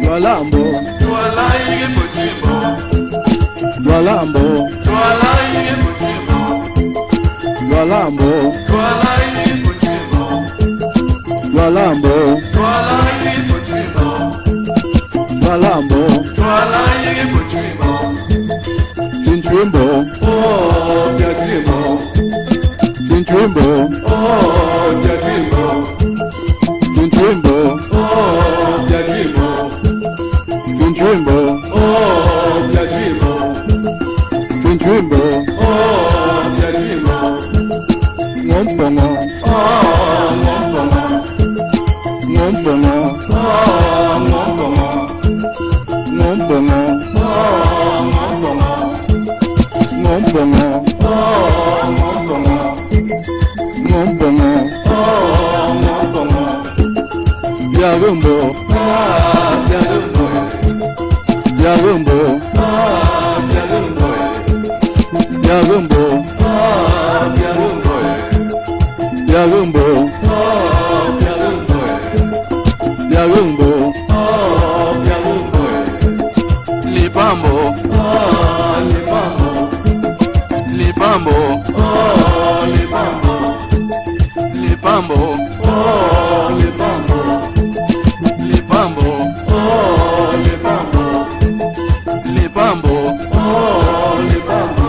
Dwalambo, Twalaye Mutimbo, Dwalambo, Twalaye Mutimbo, Dwalambo, Twalaye Mutimbo, Dwalambo, Twalaye Mutimbo, Dwalambo, Twalaye Mutimbo, Chinchwimbo, oh Yatimbo, Chinchwimbo, oh Yatimbo, Chinchwimbo, oh Yatimbo, Chinchwimbo, oh Yatimbo, Chinchwimbo, oh Yatimbo, Ngompongo, oh Ngompongo, Ngompongo, oh Ngompongo, Ngompongo, oh Ngompongo, Ngompongo, oh Ngompongo, Ngompongo, oh Ngompongo, Yarumbo, Yatimbo, Yarumbo, Yatimbo, Yarumbo, Yatimbo, Yarumbo, Yarumbo, Libambo, Libambo, Libambo, Libambo, Libambo, Libambo, Libambo, Libambo,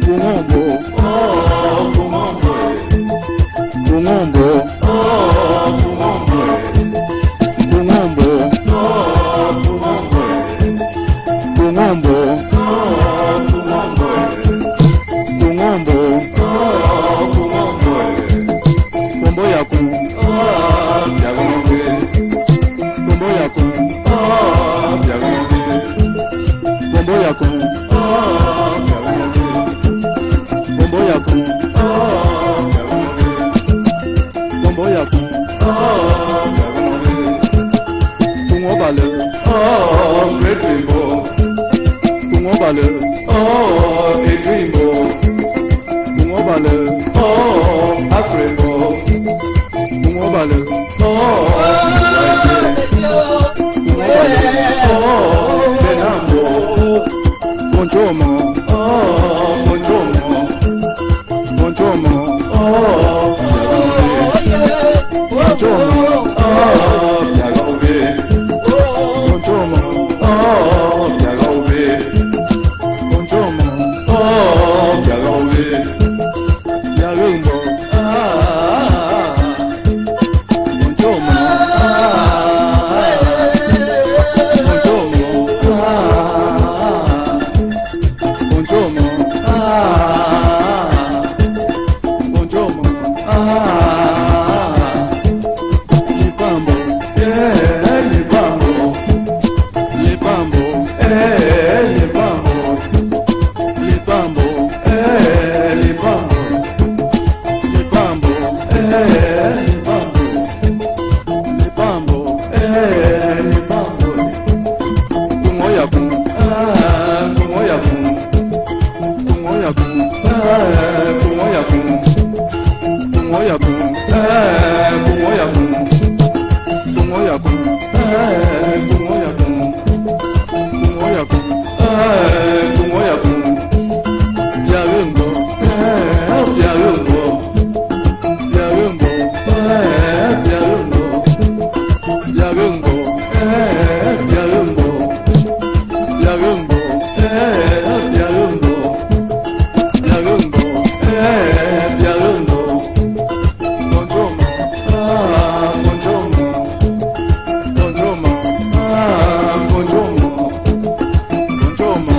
Kungombo, Kumombo, Kungombo, Kumombo, Kungombo, Kungombo, Kungombo, Kombo yaku, Kombo yaku, Kombo yaku, Kombo yaku, Kombo yaku, Kungobale, Kungobale, Kungobale, Kungobale, Benambo, Monchomo, Monchomo, Monchomo, Monchomo, Monchomo, Monchomo, Yarumbo, Monchomo, Monchomo, Monchomo, Libambo, Libambo, Libambo, Libambo, Libambo, Libambo, Libambo, Libambo, Libambo, Kungoyaku, Kungoyaku, Kungoyaku, Kungoyaku, Kungoyaku, Kungoyaku, Kungoyaku, Kungoyaku, Kungoyaku, Kungoyaku, Yarumbo, Yarumbo, Yarumbo, Yarumbo, Yarumbo, Yarumbo, Yarumbo, Yarumbo, Yarumbo, Yarumbo, Monchomo, Monchomo, Monchomo, Monchomo, Monchomo,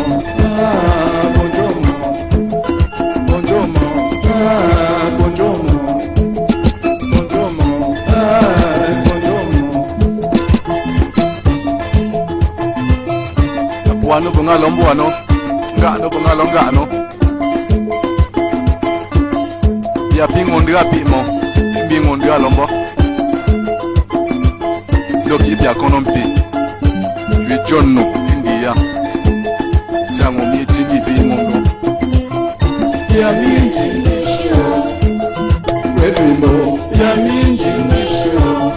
Monchomo, Monchomo, Monchomo, Wano bungalo mbwano, ngano bungalo ngano. Ya pingo ndiga pimo, pingo ndiga lombo. Doki bia konompi. Jwe jonno india. Jango mi jingi pingo ndo. Ya minji nisho, Redwimbo, Ya minji nisho,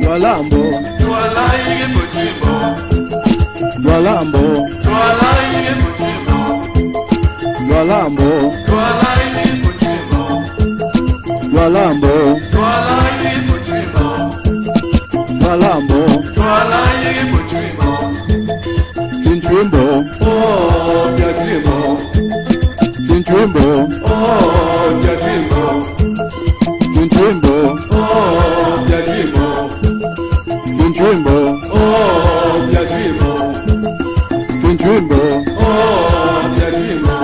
Dwalambo, Dwala ige muchimbo, Dwalambo, Dwala ige muchimbo, Dwalambo, Dwala ige muchimbo, Dwalambo, Dwala ige muchimbo, Dwalambo, Dwala ige muchimbo, Chinchimbo, oh Biasimbo, Chinchimbo, oh Biasimbo, Chinchimbo, oh Biasimbo, Chinchimbo, oh Biasimbo, Chinchimbo, oh Biasimbo,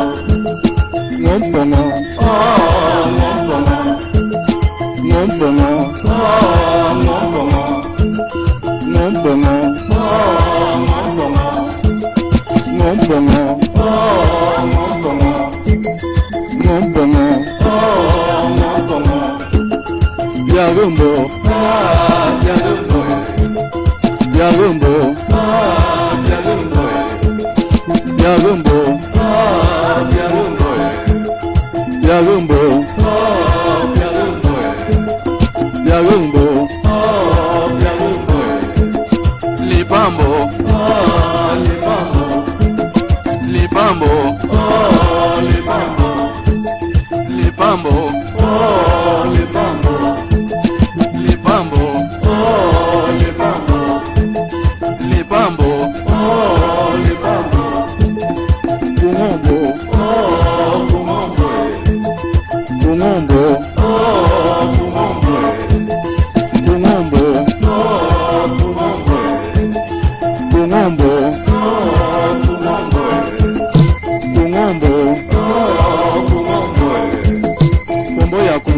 Ngompongo, oh Ngompongo, Ngompongo, oh Ngompongo, Ngompongo, oh Ngompongo, Ngompongo, oh Ngompongo, Ngompongo, oh Ngompongo, Yagumbo, Biasimbo, Yagumbo, Biasimbo, Yagumbo, Biasimbo, Yagumbo, Yagumbo, Libambo, Libambo, Libambo, Libambo, Libambo, Bungombo, Bungombo, Bungombo, Bungombo, Bungombo, Kombo yaku,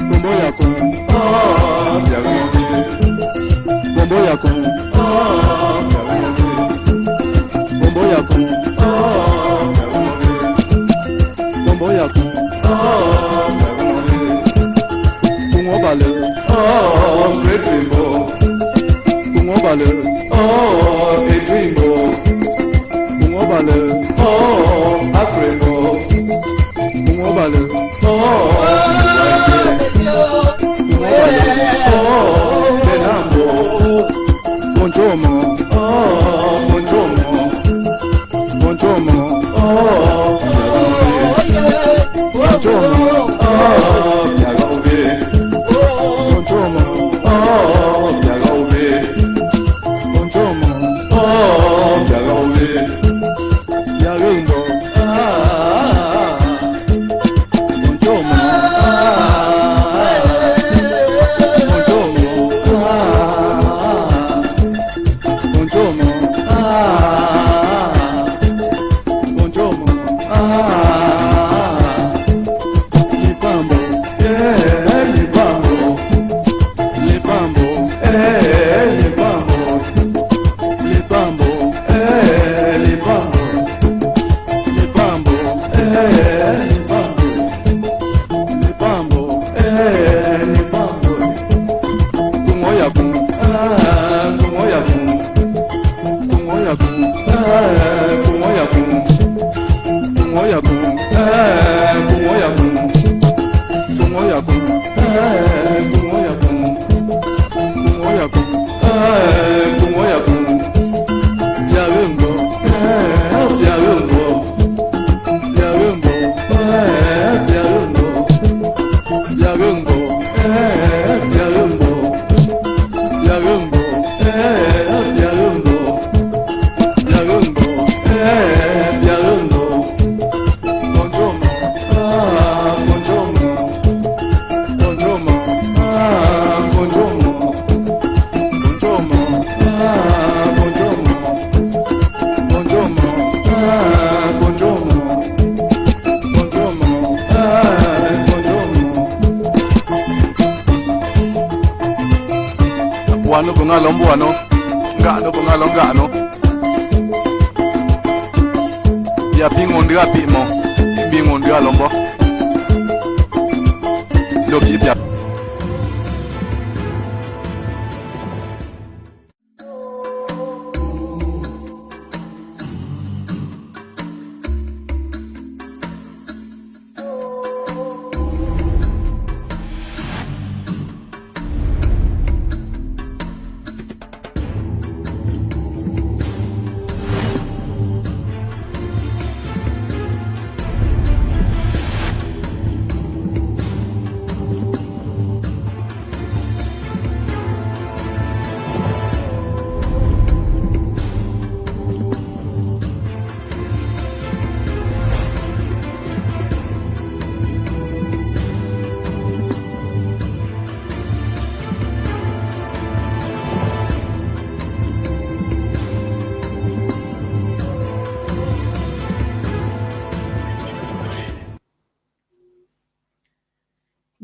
Kombo yaku, Kombo yaku, Kombo yaku, Kombo yaku, Bungobale, Great Rainbow, Bungobale, oh, a rainbow, Bungobale, oh, a rainbow, Bungobale, oh, Benambo, Bonjomo, oh, Monjomo, Bonjomo, oh, Bonjomo, Biagaube, Bonjomo, oh, Biagaube, Bonjomo, oh, Biagaube, Yagumbo, Bonjomo,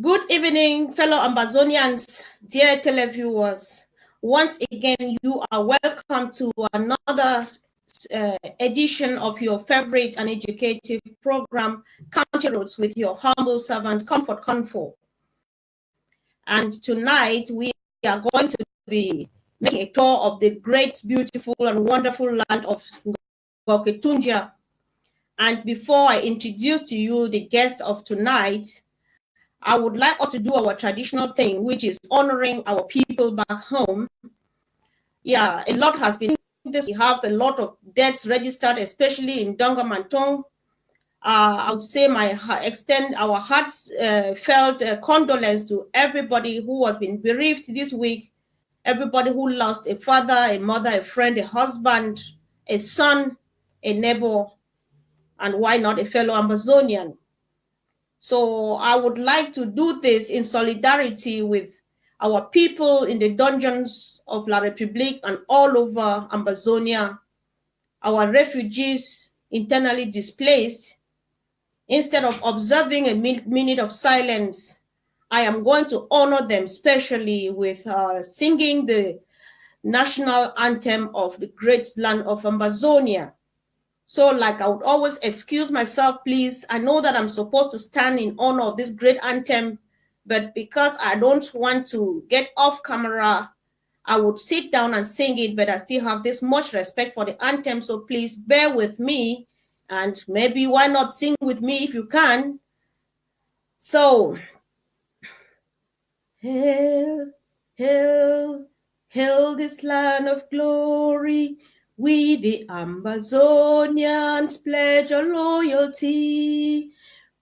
Good evening, fellow Ambazonians, dear televiewers. Once again, you are welcome to another edition of your favorite and educative program, County Roads, with your humble servant, Konfor. And tonight, we are going to be making a tour of the great, beautiful, and wonderful land of Baka-Tanja. And before I introduce to you the guest of tonight, I would like us to do our traditional thing, which is honoring our people back home. Yeah, a lot has been this. We have a lot of deaths registered, especially in Donga Mantong. I would say extend our hearts felt condolence to everybody who has been bereaved this week, everybody who lost a father, a mother, a friend, a husband, a son, a neighbor, and why not a fellow Amazonian. So I would like to do this in solidarity with our people in the dungeons of La République and all over Amazonia, our refugees internally displaced. Instead of observing a minute of silence, I am going to honor them specially with singing the national anthem of the great land of Amazonia. So like I would always excuse myself, please. I know that I'm supposed to stand in honor of this great anthem, but because I don't want to get off camera, I would sit down and sing it, but I still have this much respect for the anthem. So please bear with me, and maybe why not sing with me if you can. So, hail, hail, hail this land of glory. We the Amazonians pledge our loyalty.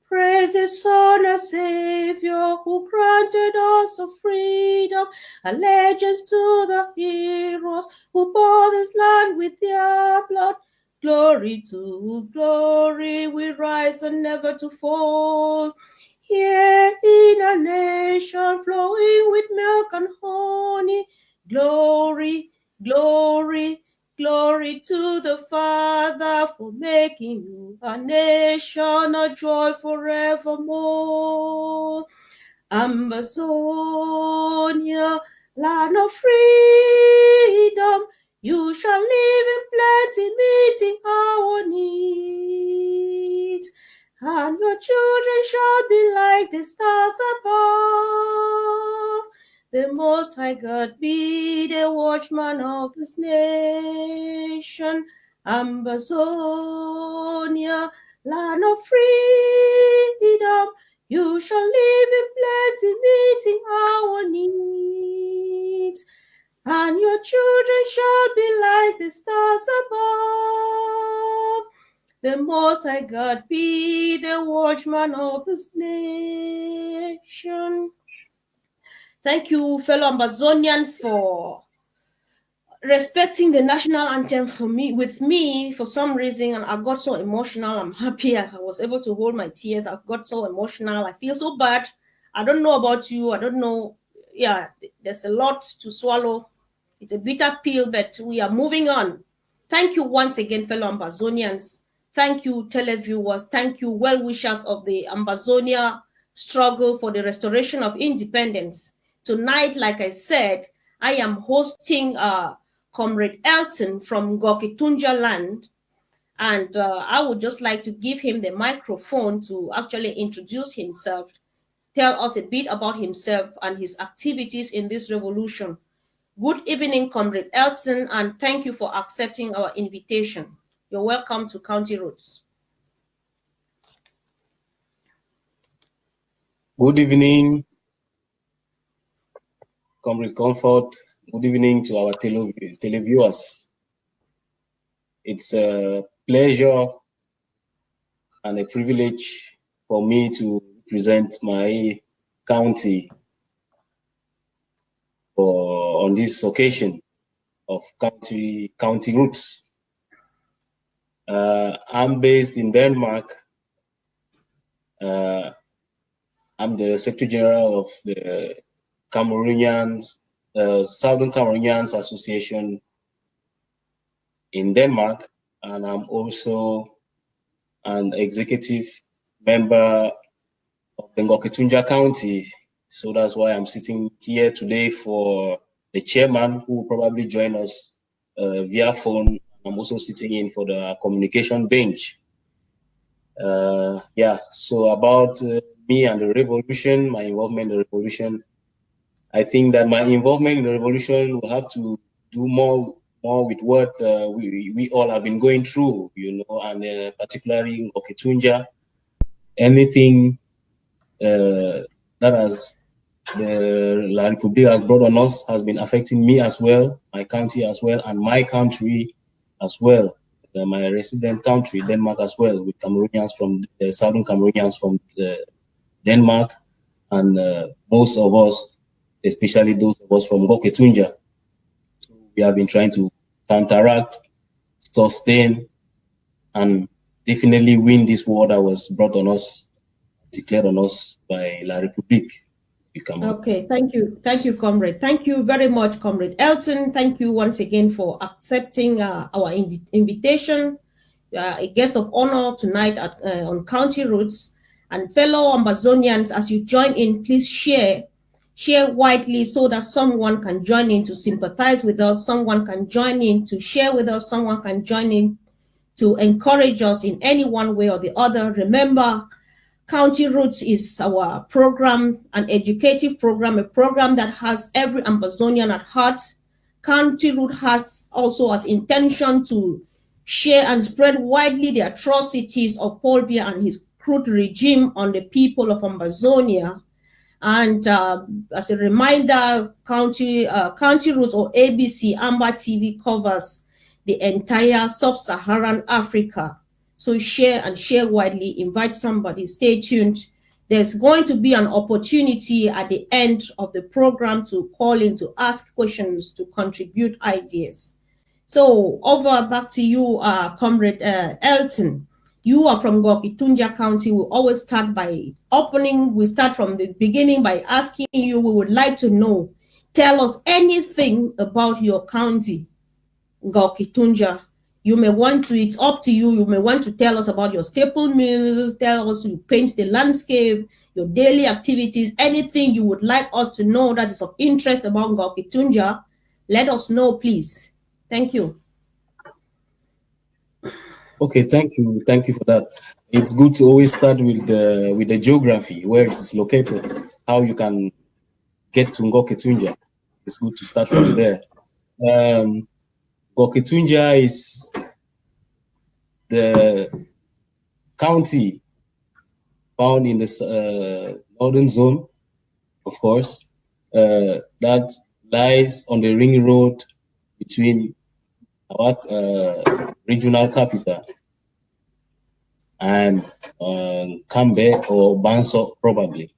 Praise the Son, our Savior, who granted us of freedom, allegiance to the heroes who bore this land with their blood. Glory to glory, we rise and never to fall. Here in a nation flowing with milk and honey, glory, glory, glory to the Father for making you a nation, a joy forevermore. Amazonia, land of freedom, you shall live in plenty, meeting our needs. And your children shall be like the stars above. The Most High God be the watchman of this nation. Amazonia, land of freedom, you shall live in plenty, meeting our needs. And your children shall be like the stars above. The Most High God be the watchman of this nation. Thank you, fellow Amazonians, for respecting the national anthem with me for some reason. And I got so emotional. I'm happy I was able to hold my tears. I got so emotional. I feel so bad. I don't know about you. I don't know. Yeah, there's a lot to swallow. It's a bitter pill, but we are moving on. Thank you once again, fellow Ambazonians. Thank you, televiewers. Thank you, well-wishers of the Ambazonia struggle for the restoration of independence. Tonight, like I said, I am hosting Comrade Elton from Baka-Tanja land, and I would just like to give him the microphone to actually introduce himself, tell us a bit about himself and his activities in this revolution. Good evening, Comrade Elton, and thank you for accepting our invitation. You're welcome to County Roots. Good evening, Comrade Konfor. Good evening to our televiewers. It's a pleasure and a privilege for me to present my county on this occasion of County Roots. I'm based in Denmark. I'm the Secretary General of the Cameroonians, Southern Cameroonians Association in Denmark, and I'm also an executive member of Baka-Tanja County. So that's why I'm sitting here today for the chairman, who will probably join us via phone. I'm also sitting in for the communication bench. Yeah, so about me and the revolution, my involvement in the revolution, I think that my involvement in the revolution will have to do more with what we all have been going through, you know, and particularly in Baka-Tanja. Anything that has the La Republique has brought on us has been affecting me as well, my county as well, and my country as well, my resident country, Denmark as well, with Cameroonians from Southern Cameroonians from Denmark, and most of us, especially those of us from Baka-Tanja. So we have been trying to counteract, sustain, and definitely win this war that was brought on us, declared on us by La Republique. Okay, thank you, Comrade. Thank you very much, Comrade Elton. Thank you once again for accepting our invitation. A guest of honor tonight on County Roots. And fellow Ambazonians, as you join in, please share widely so that someone can join in to sympathize with us, someone can join in to share with us, someone can join in to encourage us in any one way or the other. Remember, County Roots is our program, an educative program, a program that has every Ambazonian at heart. County Root has also as intention to share and spread widely the atrocities of Paul Biya and his crude regime on the people of Ambazonia. And as a reminder, County Roots, or ABC Amba TV, covers the entire sub-Saharan Africa. So share and share widely, invite somebody, stay tuned. There's going to be an opportunity at the end of the program to call in, to ask questions, to contribute ideas. So back to you, Comrade Elton. You are from Baka-Tanja County. We always start by opening. We start from the beginning by asking you, we would like to know, tell us anything about your county, Baka-Tanja. You may want to, it's up to you. You may want to tell us about your staple mill, tell us, you paint the landscape. your daily activities, anything you would like us to know that is of interest about Baka-Tanja, let us know, please. Thank you. Okay, thank you for that. It's good to always start with the geography, where it's located, how you can get to Baka-Tanja. It's good to start from there. Baka-Tanja is the county found in the northern zone, of course, that lies on the ring road between our regional capital and Kambe or Banso, probably.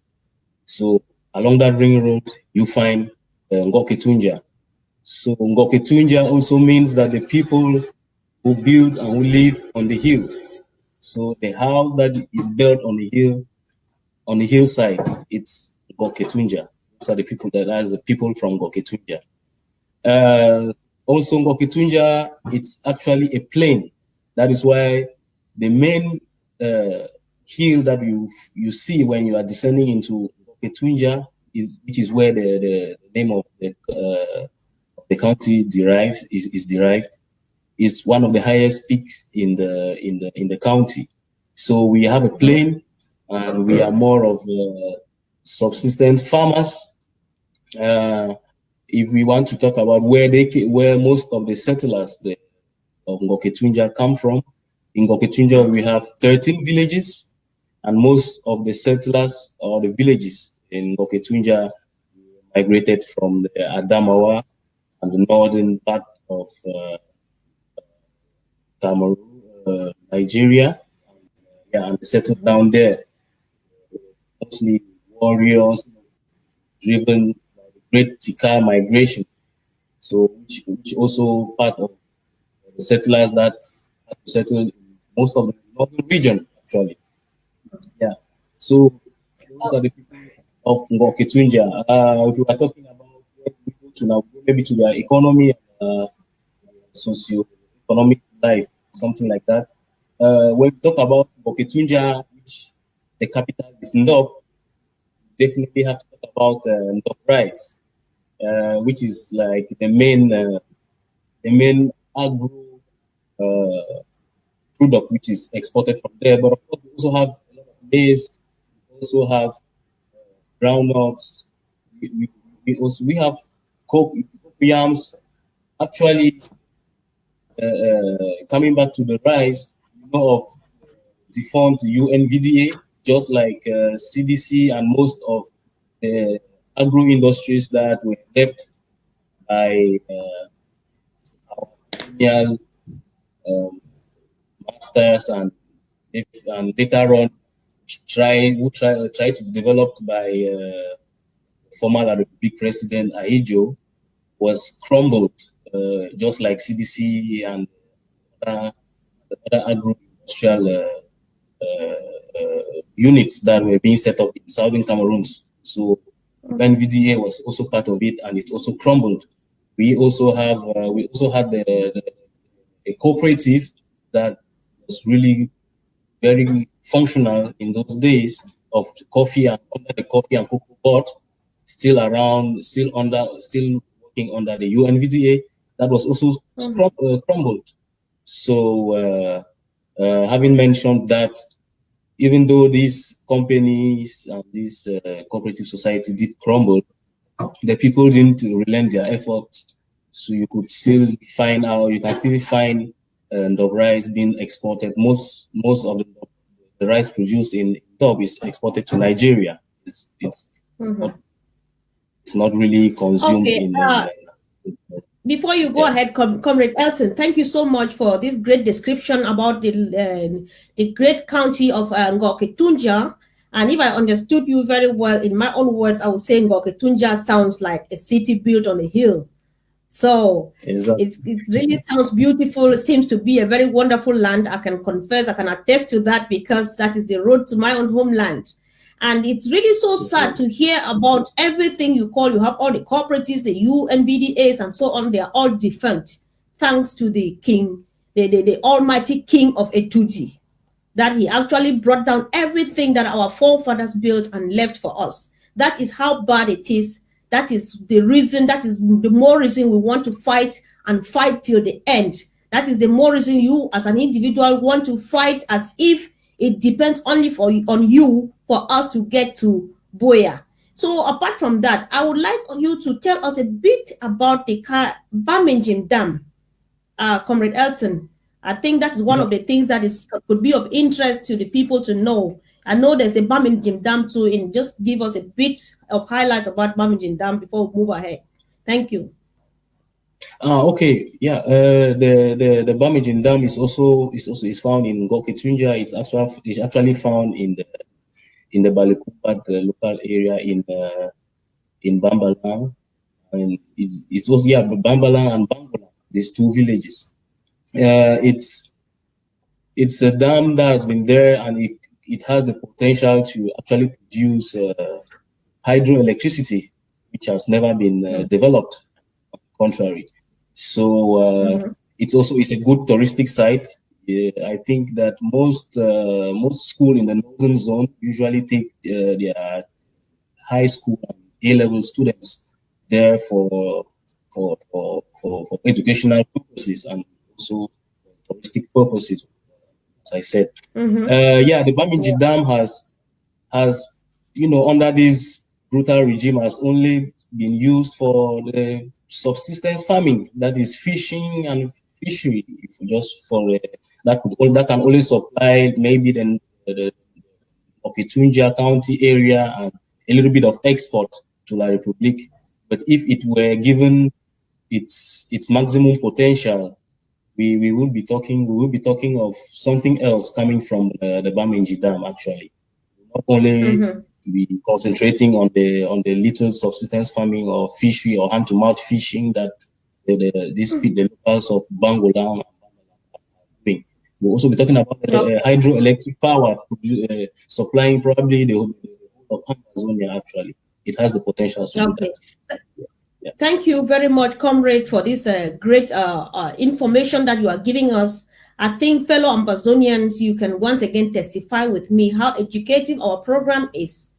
So along that ring road, you find Baka-Tanja. So Baka-Tanja also means that the people who build and who live on the hills. So the house that is built on the hillside, it's Baka-Tanja. Those are the people the people from Baka-Tanja. Also, Baka-Tanja, it's actually a plain. That is why the main hill that you see when you are descending into Baka-Tanja, which is where the name of the county is derived, is one of the highest peaks in the county. So we have a plain, and we are more of subsistence farmers. If we want to talk about where most of the settlers of Baka-Tanja come from, in Baka-Tanja we have 13 villages, and most of the settlers or the villages in Baka-Tanja migrated from the Adamawa and the northern part of Cameroon, Nigeria, and settled down there. Mostly warriors driven by the Great Tika migration. So, which also part of the settlers that had to settle in most of the northern region, actually. Yeah. So those are the people of Baka-Tanja. If we are talking about people to now, maybe to their economy, socio-economic life, something like that. When we talk about Baka-Tanja, which the capital is Ndop, definitely have to talk about Ndop rice, which is like the main agro product which is exported from there. But of course, we also have a lot of maize. We also have groundnuts. We have yams. Actually, coming back to the rice, you know of defunct UNVDA, just like CDC and most of the agro industries that were left by our colonial masters and later on tried to be developed by former Republic President Ahijo, was crumbled, just like CDC and other agro-industrial units that were being set up in southern Cameroon. So NVDA was also part of it, and it also crumbled. We also had a cooperative that was really very functional in those days of coffee and under the coffee and cocoa board, still around, still working under the UNVDA. That was also crumbled. So having mentioned that, even though these companies and this cooperative society did crumble, the people didn't relent their efforts. So you can still find the rice being exported. Most of the rice produced in Ndop is exported to Nigeria. It's not really consumed in. Before you go ahead, Comrade Elton, thank you so much for this great description about the great county of Baka-Tanja. And if I understood you very well, in my own words, I would say Baka-Tanja sounds like a city built on a hill. So it really sounds beautiful. It seems to be a very wonderful land. I can confess, I can attest to that, because that is the road to my own homeland. And it's really so sad to hear about everything you have all the cooperatives, the UNBDAs, and so on. They are all defunct, thanks to the king, the almighty king of Etuji. that he actually brought down everything that our forefathers built and left for us. That is how bad it is. That is the reason, that is the more reason we want to fight and fight till the end. That is the more reason you as an individual want to fight as if it depends only on you for us to get to Boya. So apart from that, I would like you to tell us a bit about the Birmingham Dam, Comrade Elton. I think that's one of the things that could be of interest to the people to know. I know there's a Birmingham Dam too, and just give us a bit of highlight about Birmingham Dam before we move ahead. Thank you. Okay, yeah. The Birmingham Dam is found in Baka-Tanja. It's actually found in the Balikupat, the local area in Bambalang, and it was Bambalang and Bangola, these two villages. It's a dam that has been there, and it has the potential to actually produce hydroelectricity, which has never been developed. On the contrary, so it's a good touristic site. I think that most schools in the northern zone usually take their high school and A-level students there for educational purposes and also touristic purposes, as I said. The Birmingham Dam has under this brutal regime has only been used for the subsistence farming, that is fishing and fishery, just for that can only supply maybe the Baka-Tanja County area and a little bit of export to La Republique. But if it were given its maximum potential, we will be talking of something else coming from the Birmingham Dam. Actually, not only be concentrating on the little subsistence farming or fishery or hand-to-mouth fishing that the locals of Bangola are doing. We'll also be talking about hydroelectric power supplying probably the whole of Amazonia. Actually, it has the potential to do that. Yeah. Thank you very much, comrade, for this great information that you are giving us. I think, fellow Amazonians, you can once again testify with me how educative our program is.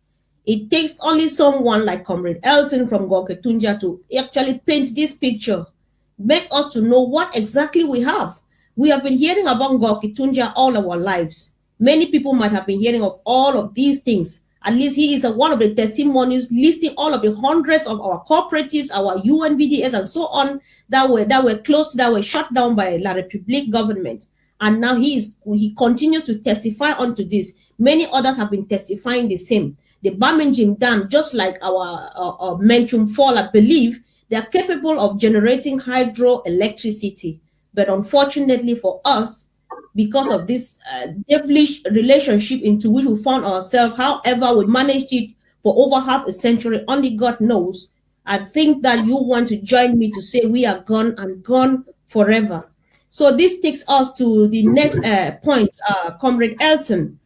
It takes only someone like Comrade Elton from Baka-Tanja to actually paint this picture, make us to know what exactly we have. We have been hearing about Baka-Tanja all our lives. Many people might have been hearing of all of these things. At least he is one of the testimonies listing all of the hundreds of our cooperatives, our UNVDS and so on that were closed, that were shut down by La Republique government. And now he continues to testify onto this. Many others have been testifying the same. The Birmingham Dam, just like our Menchum Fall, I believe, they are capable of generating hydroelectricity. But unfortunately for us, because of this devilish relationship into which we found ourselves, however we managed it for over half a century, only God knows. I think that you want to join me to say we are gone and gone forever. So this takes us to the next point, Comrade Elton.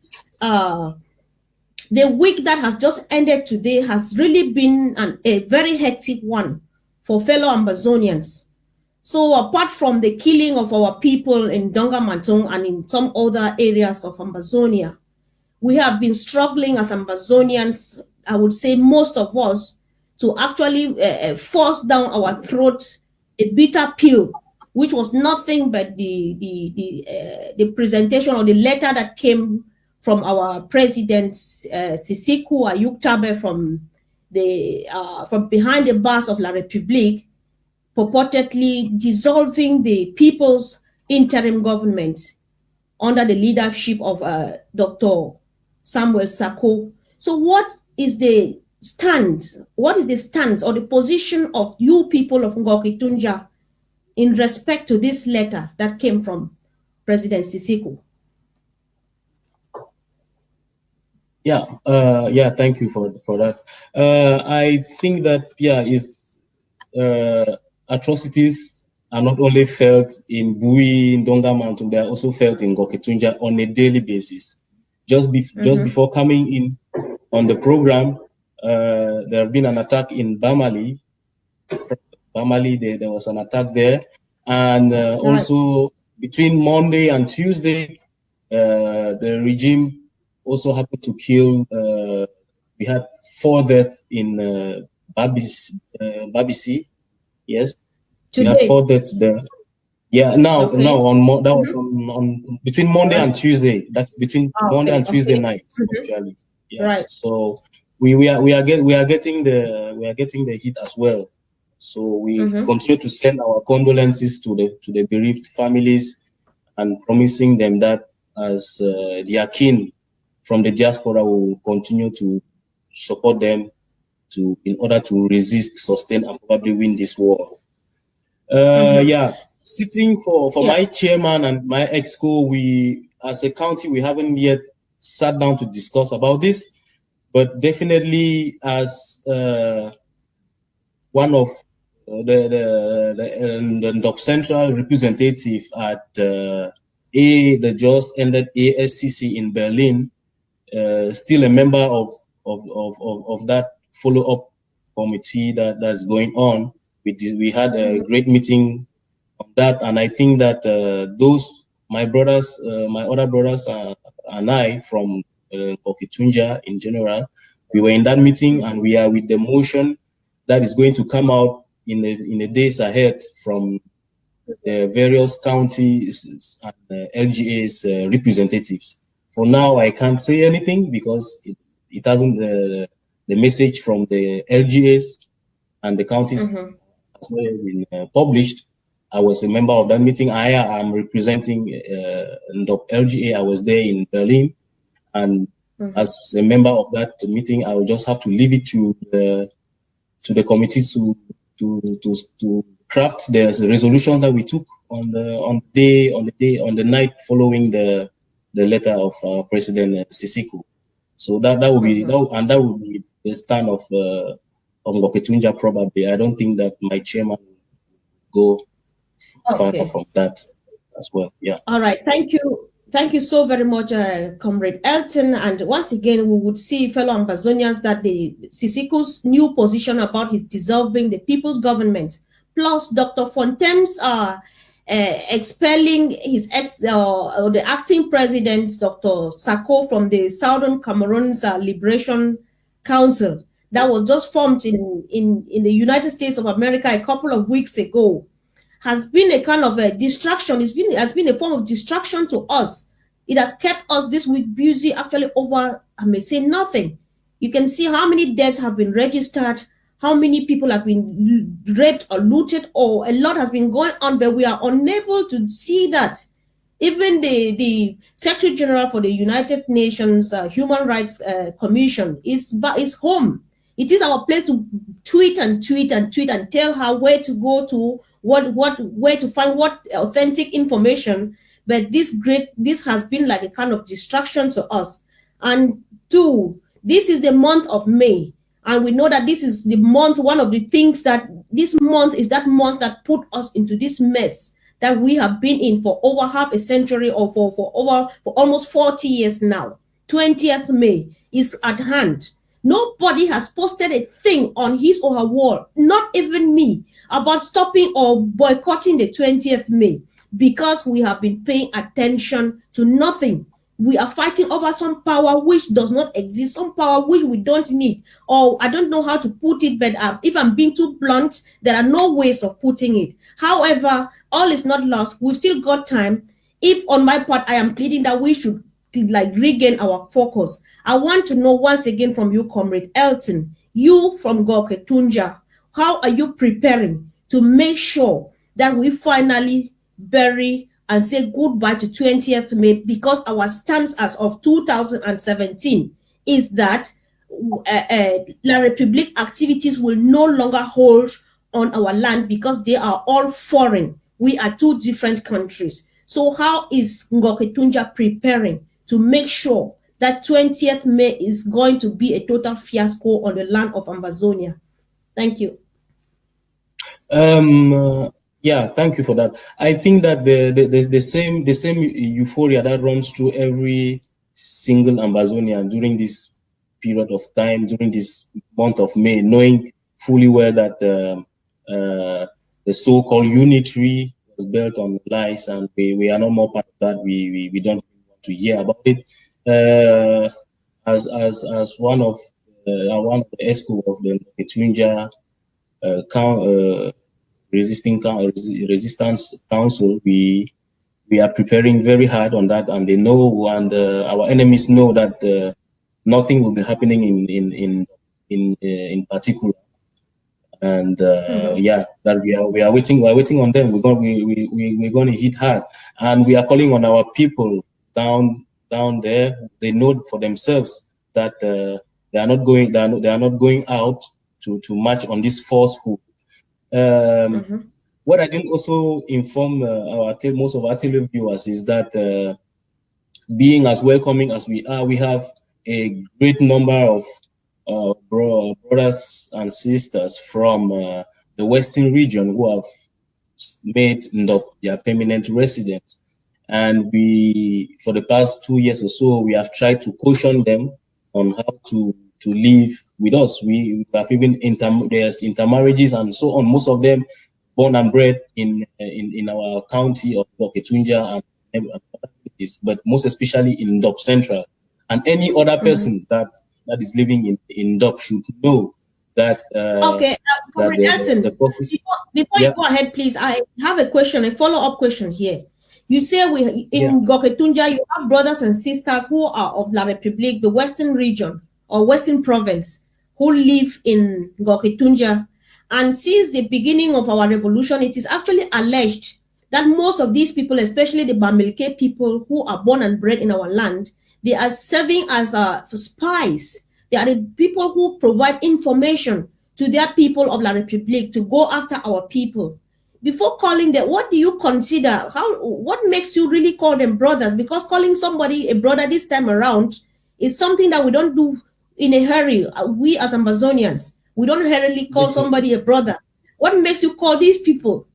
The week that has just ended today has really been a very hectic one for fellow Amazonians. So apart from the killing of our people in Donga Mantong and in some other areas of Amazonia, we have been struggling as Amazonians, I would say most of us, to actually force down our throat a bitter pill, which was nothing but the presentation or the letter that came from our president, Sisiku Ayuktabe, from behind the bars of La Republique, purportedly dissolving the people's interim government under the leadership of Dr. Samuel Sako. So what is the stance or the position of you people of Baka-Tanja in respect to this letter that came from President Sisiku? Thank you for that. I think that atrocities are not only felt in Bui, in Donga Mountain, they are also felt in Baka-Tanja on a daily basis. Just before coming in on the program, there have been an attack in Bamali. There was an attack there, and also between Monday and Tuesday, the regime also happened to kill. We had 4 deaths in Babisi. Yes, we had 4 deaths there. Yeah, now that was on between Monday and Tuesday. That's between Monday and Tuesday night, actually. Yeah. Right. So we are getting the heat as well. So we continue to send our condolences to the bereaved families, and promising them that as their kin from the diaspora will continue to support them in order to resist, sustain, and probably win this war. Yeah, sitting for my chairman and my exco, we as a county, we haven't yet sat down to discuss about this, but definitely as one of the top central representative at the just ended ASCC in Berlin, still a member of that follow-up committee that's going on. We had a great meeting on that, and I think that those my other brothers and I from Baka-Tanja in general, we were in that meeting, and we are with the motion that is going to come out in the days ahead from the various counties and LGA's representatives. For now, I can't say anything because it hasn't the message from the LGAs and the counties has not yet been published. I was a member of that meeting. I am representing LGA. I was there in Berlin, and as a member of that meeting, I will just have to leave it to the committee to craft the resolution that we took on the night following the letter of President Sisiko. So that will be that will be the stand of Baka-Tanja probably. I don't think that my chairman will go far from that as well. Yeah. All right. Thank you. Thank you so very much, Comrade Elton. And once again, we would see, fellow Ambazonians, that the Sisiko's new position about his dissolving the people's government, plus Dr. Fontaine's expelling his the acting president, Dr. Sako, from the Southern Cameroon's Liberation Council that was just formed in the United States of America a couple of weeks ago, has been a kind of a distraction. Has been a form of distraction to us. It has kept us this week busy actually over, I may say, nothing. You can see how many deaths have been registered, how many people have been raped or looted, or a lot has been going on, but we are unable to see that. Even the Secretary General for the United Nations Human Rights Commission is home. It is our place to tweet and tell her where to go to, where to find what authentic information. But this has been like a kind of distraction to us. And 2, this is the month of May, and we know that this is the month. One of the things that this month is that month that put us into this mess that we have been in for over half a century, or for almost 40 years now. 20th May is at hand. Nobody has posted a thing on his or her wall, not even me, about stopping or boycotting the 20th May, because we have been paying attention to nothing. We are fighting over some power which does not exist, some power which we don't need, or I don't know how to put it, but if I'm being too blunt, there are no ways of putting it. However, all is not lost. We've still got time. If on my part, I am pleading that we should regain our focus. I want to know once again from you, Comrade Elton, you from Baka-Tanja, how are you preparing to make sure that we finally bury and say goodbye to 20th May, because our stance as of 2017 is that La République activities will no longer hold on our land because they are all foreign. We are 2 different countries. So how is Baka-Tanja preparing to make sure that 20th May is going to be a total fiasco on the land of Ambazonia? Thank you. Yeah, thank you for that. I think that the same euphoria that runs through every single Ambazonian during this period of time, during this month of May, knowing fully well that the so-called unitary was built on lies, and we are no more part of that. We don't want hear about it. As one of the ESCO of the Baka-Tanja Resistance Council, we are preparing very hard on that, and they know, and our enemies know that nothing will be happening in particular. And yeah, that we are waiting on them. We're going to hit hard, and we are calling on our people down there. They know for themselves that they are not going out to march on this falsehood. What I didn't also inform most of our televiewers is that being as welcoming as we are, we have a great number of brothers and sisters from the Western region who have made Ndop their permanent residence. And we, for the past 2 years or so, we have tried to caution them on how to live with us. We have even there's intermarriages and so on. Most of them born and bred in our county of Baka-Tanja and other places, but most especially in Ndop Central. And any other person that is living in Ndop should know that okay, the prophecy. Before you go ahead, please, I have a question, a follow-up question here. You say in Baka-Tanja you have brothers and sisters who are of La Republique, the Western region or Western province, who live in Baka-Tanja. And since the beginning of our revolution, it is actually alleged that most of these people, especially the Bamileke people who are born and bred in our land, they are serving as spies. They are the people who provide information to their people of La Republique to go after our people. Before calling them, what do you consider? What makes you really call them brothers? Because calling somebody a brother this time around is something that we don't do in a hurry. We as Amazonians, we don't hurriedly call somebody a brother. What makes you call these people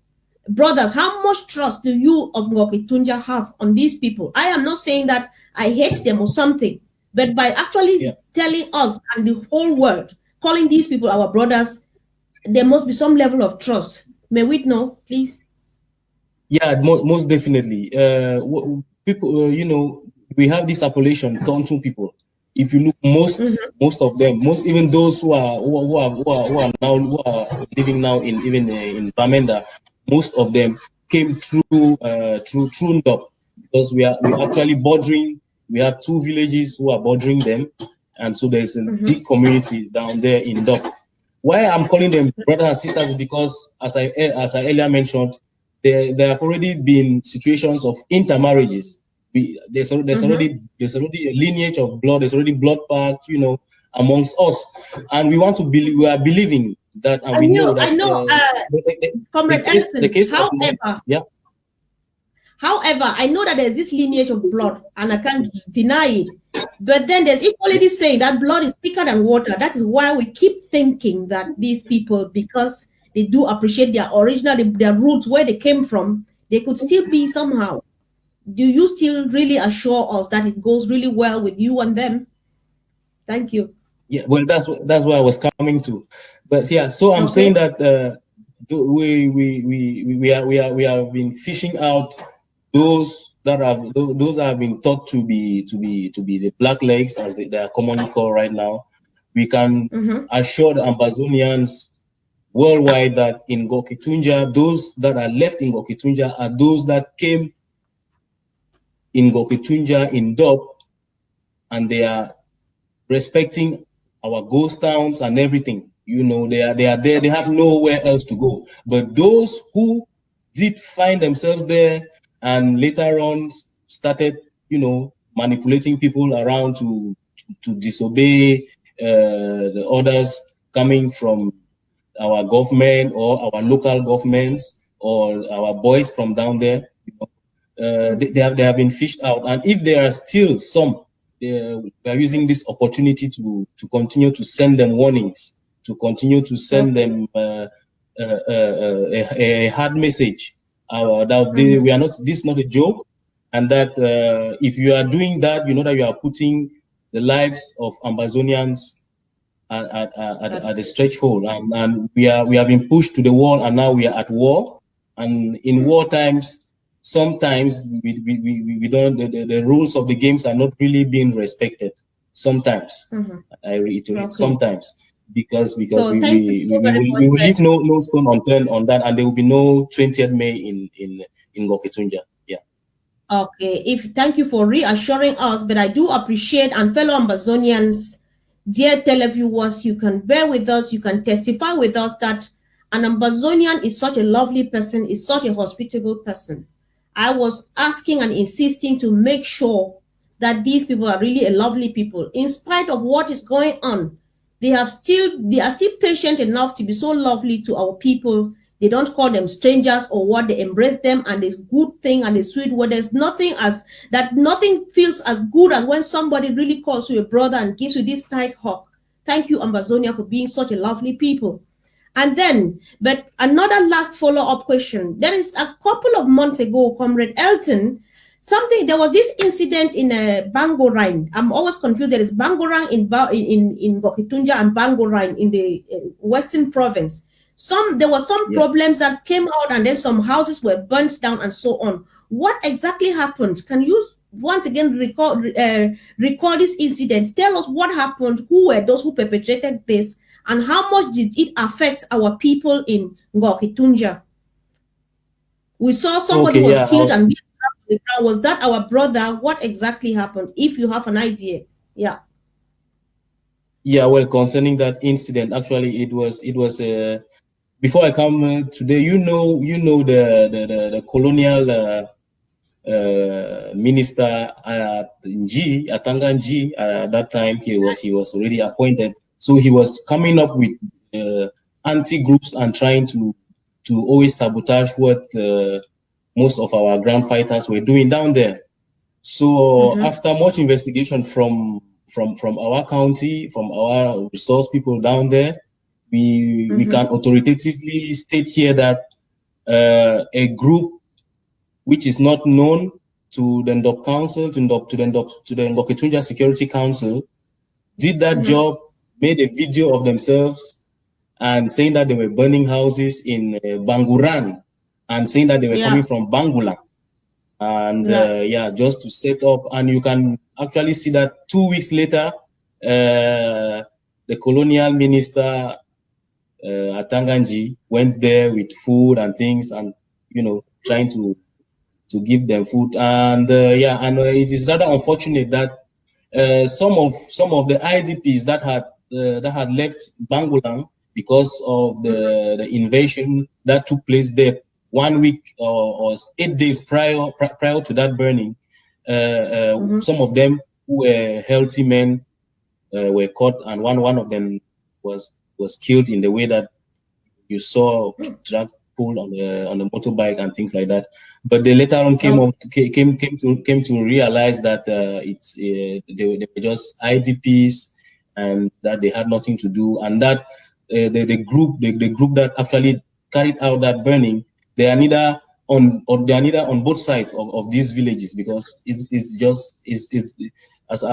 brothers? How much trust do you of Baka-Tanja have on these people? I am not saying that I hate them or something, but by actually telling us and the whole world, calling these people our brothers, there must be some level of trust. May we know, please? Yeah, most definitely. People, you know, we have this appellation, Tontu people. If you look, most of them, even those who are living now in Bamenda, most of them came through Ndop, because we are actually bordering. We have 2 villages who are bordering them, and so there's a big community down there in Ndop. Why I'm calling them brothers and sisters is because, as I earlier mentioned, there have already been situations of intermarriages. There's already a lineage of blood. There's already blood pact, you know, amongst us, and we want to believe. We are believing that, and we know that. I know, Comrade Edson. However, I know that there's this lineage of blood, and I can't deny it. But then there's equally this saying that blood is thicker than water. That is why we keep thinking that these people, because they do appreciate their original, their roots, where they came from, they could still be somehow. Do you still really assure us that it goes really well with you and them? Thank you. Yeah, well, that's where I was coming to. But yeah, so I'm saying that we have been fishing out those that have been thought to be the black legs, as they are commonly called right now. We can assure the Amazonians worldwide that in Baka-Tanja, those that are left in Baka-Tanja are those that came in Baka-Tanja in Ndop, and they are respecting our ghost towns and everything. You know, they are there. They have nowhere else to go. But those who did find themselves there and later on started, you know, manipulating people around to disobey the orders coming from our government or our local governments or our boys from down there, you know, they have been fished out. And if there are still some, we are using this opportunity to continue to send them warnings, to continue to send them a hard message that we are not. This is not a joke, and that if you are doing that, you know that you are putting the lives of Amazonians at the stretch hole, and we have been pushed to the wall, and now we are at war. And in war times, sometimes we don't, the rules of the games are not really being respected. Sometimes, I reiterate, sometimes, because So we thank you so very much. we will leave no stone unturned on that, and there will be no 20th May in Baka-Tanja. Yeah. Okay, thank you for reassuring us, but I do appreciate, and fellow Ambazonians, dear televiewers, you can bear with us, you can testify with us that an Ambazonian is such a lovely person, is such a hospitable person. I was asking and insisting to make sure that these people are really a lovely people. In spite of what is going on, they are still patient enough to be so lovely to our people. They don't call them strangers or what, they embrace them, and it's good thing and it's sweet word. There's nothing nothing feels as good as when somebody really calls you a brother and gives you this tight hug. Thank you, Ambazonia, for being such a lovely people. And then, but another last follow-up question. There is a couple of months ago, Comrade Elton, there was this incident in Bangorang. I'm always confused. There is Bangorang in Baka-Tanja and Bangorang in the Western Province. There were some problems that came out, and then some houses were burnt down and so on. What exactly happened? Can you once again recall this incident? Tell us what happened, who were those who perpetrated this, and how much did it affect our people in Baka-Tanja? We saw somebody was killed and was that our brother? What exactly happened? If you have an idea, yeah. Yeah, well, concerning that incident, actually, it was before I come today. You know the colonial minister Atanga Nji. At that time, he was already appointed, so he was coming up with anti-groups and trying to always sabotage what most of our ground fighters were doing down there. So after much investigation from our county, from our resource people down there, we can authoritatively state here that a group which is not known to the Ndop Council, to the Baka-Tanja Security Council, did that job, made a video of themselves and saying that they were burning houses in Banguran, and saying that they were coming from Bangulang. And just to set up, and you can actually see that 2 weeks later, the colonial minister Atanga Nji went there with food and things, and trying to give them food. And it is rather unfortunate that some of the IDPs that had left Bangulang because of the invasion that took place there 1 week or 8 days prior to that burning, some of them who were healthy men were caught, and one of them was killed in the way that you saw, drug pulled on the motorbike and things like that. But they later on came to realize that they were just IDPs and that they had nothing to do, and that the group that actually carried out that burning, they are neither on both sides of these villages, because it's as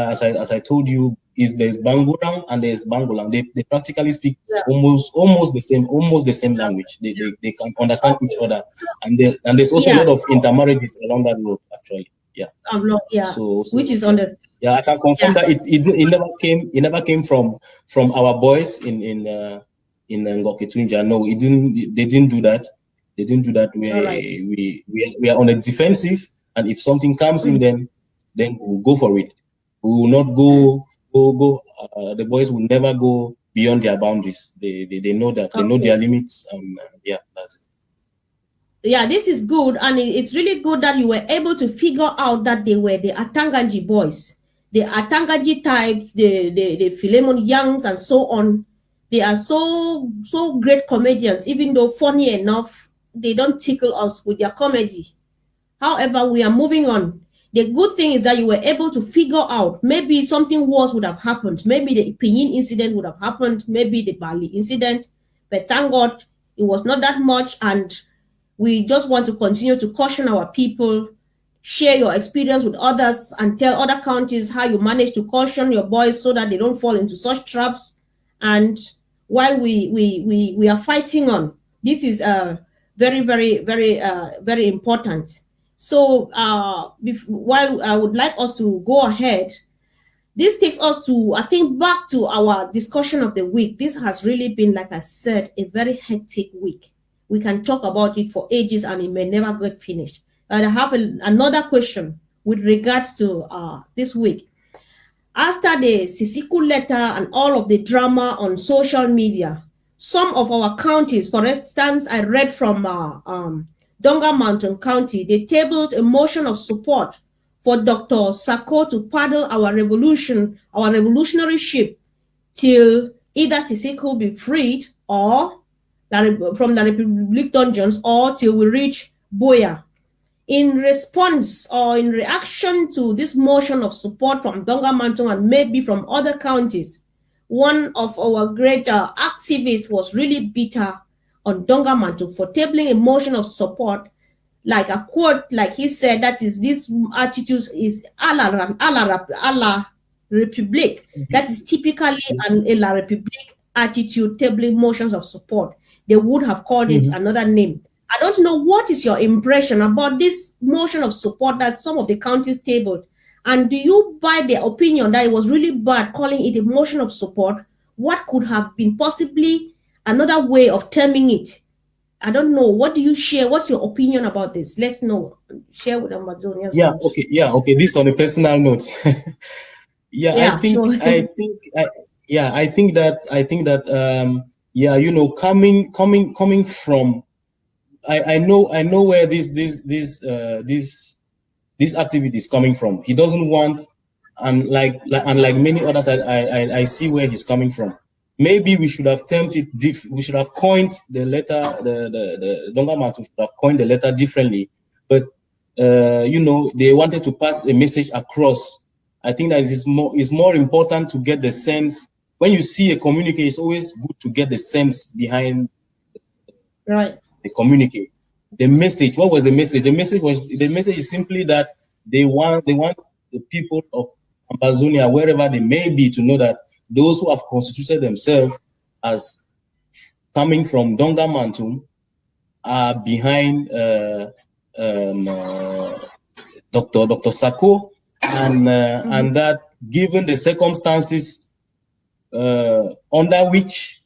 I told you, there's Bangurang and there's Bangulang. They practically speak almost the same language. They can understand each other, and there's also a lot of intermarriages along that road, actually. So which is understood. Yeah, I can confirm that it never came from our boys in Baka-Tanja. No, they didn't do that. They didn't do that. We are on a defensive, and if something comes in, then we'll go for it. We will not go. The boys will never go beyond their boundaries. They know that. They know their limits. That's it. Yeah, this is good, and it's really good that you were able to figure out that they were the Atanganji boys, the Atanganji types, the Philemon Youngs, and so on. They are so great comedians. Even though funny enough, they don't tickle us with their comedy. However, we are moving on. The good thing is that you were able to figure out maybe something worse would have happened. Maybe the Pinyin incident would have happened. Maybe the Bali incident. But thank God it was not that much. And we just want to continue to caution our people, share your experience with others, and tell other counties how you manage to caution your boys so that they don't fall into such traps. And while we are fighting on, this is very, very, very, very important. So while I would like us to go ahead, this takes us to, I think, back to our discussion of the week. This has really been, like I said, a very hectic week. We can talk about it for ages and it may never get finished. And I have another question with regards to this week. After the Sisiku letter and all of the drama on social media, some of our counties, for instance, I read from Donga Mountain County, they tabled a motion of support for Dr. Sako to paddle our revolutionary ship till either Sisiku be freed or from the Republic dungeons, or till we reach Boya. In response or in reaction to this motion of support from Donga Mountain and maybe from other counties, one of our greater activists was really bitter on Donga Mountain for tabling a motion of support, like a quote, like he said, that is, this attitude is a la Republic. That is typically a la Republic attitude, tabling motions of support. They would have called it another name. I don't know, what is your impression about this motion of support that some of the counties tabled? And do you buy the opinion that it was really bad calling it a motion of support? What could have been possibly another way of terming it? I don't know. What do you share? What's your opinion about this? Let's know. Share with Amazonians. Yeah, okay. This on a personal note. I think that coming from, I know where this activity is coming from. He doesn't want, and like many others, I see where he's coming from. Maybe we should have termed it we should have coined the letter, the Donga Mountain should have coined the letter differently. But they wanted to pass a message across. I think that it's more important to get the sense. When you see a communique, it's always good to get the sense behind the communique. The message, what was the message? The message is simply that they want the people of Amazonia, wherever they may be, to know that those who have constituted themselves as coming from Donga Mountain are behind Dr. Sako, and that given the circumstances under which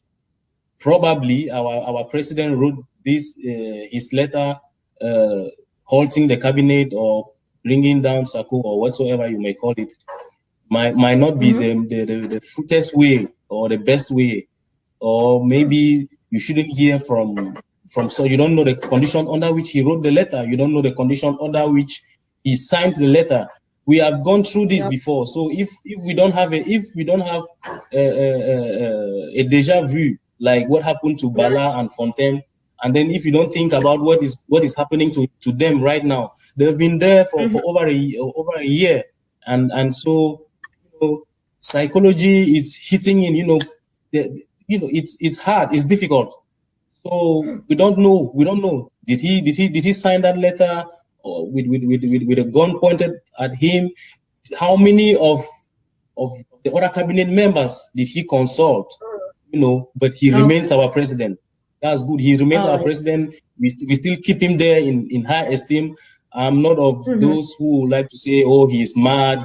probably our president wrote this his letter halting the cabinet or bringing down Sako or whatsoever you may call it, might not be the fruitest way or the best way, or maybe you shouldn't hear from so you don't know the condition under which he wrote the letter, you don't know the condition under which he signed the letter. We have gone through this before, so if we don't have a deja vu like what happened to Bala and Fontaine, and then if you don't think about what is happening to them right now, they've been there for over a year, and so psychology is hitting in. It's hard, it's difficult. So we don't know. Did he sign that letter or with a gun pointed at him? How many of the other cabinet members did he consult? But he remains our president. That's good. He remains our president. We still keep him there in high esteem. I'm not of those who like to say, oh, he's mad.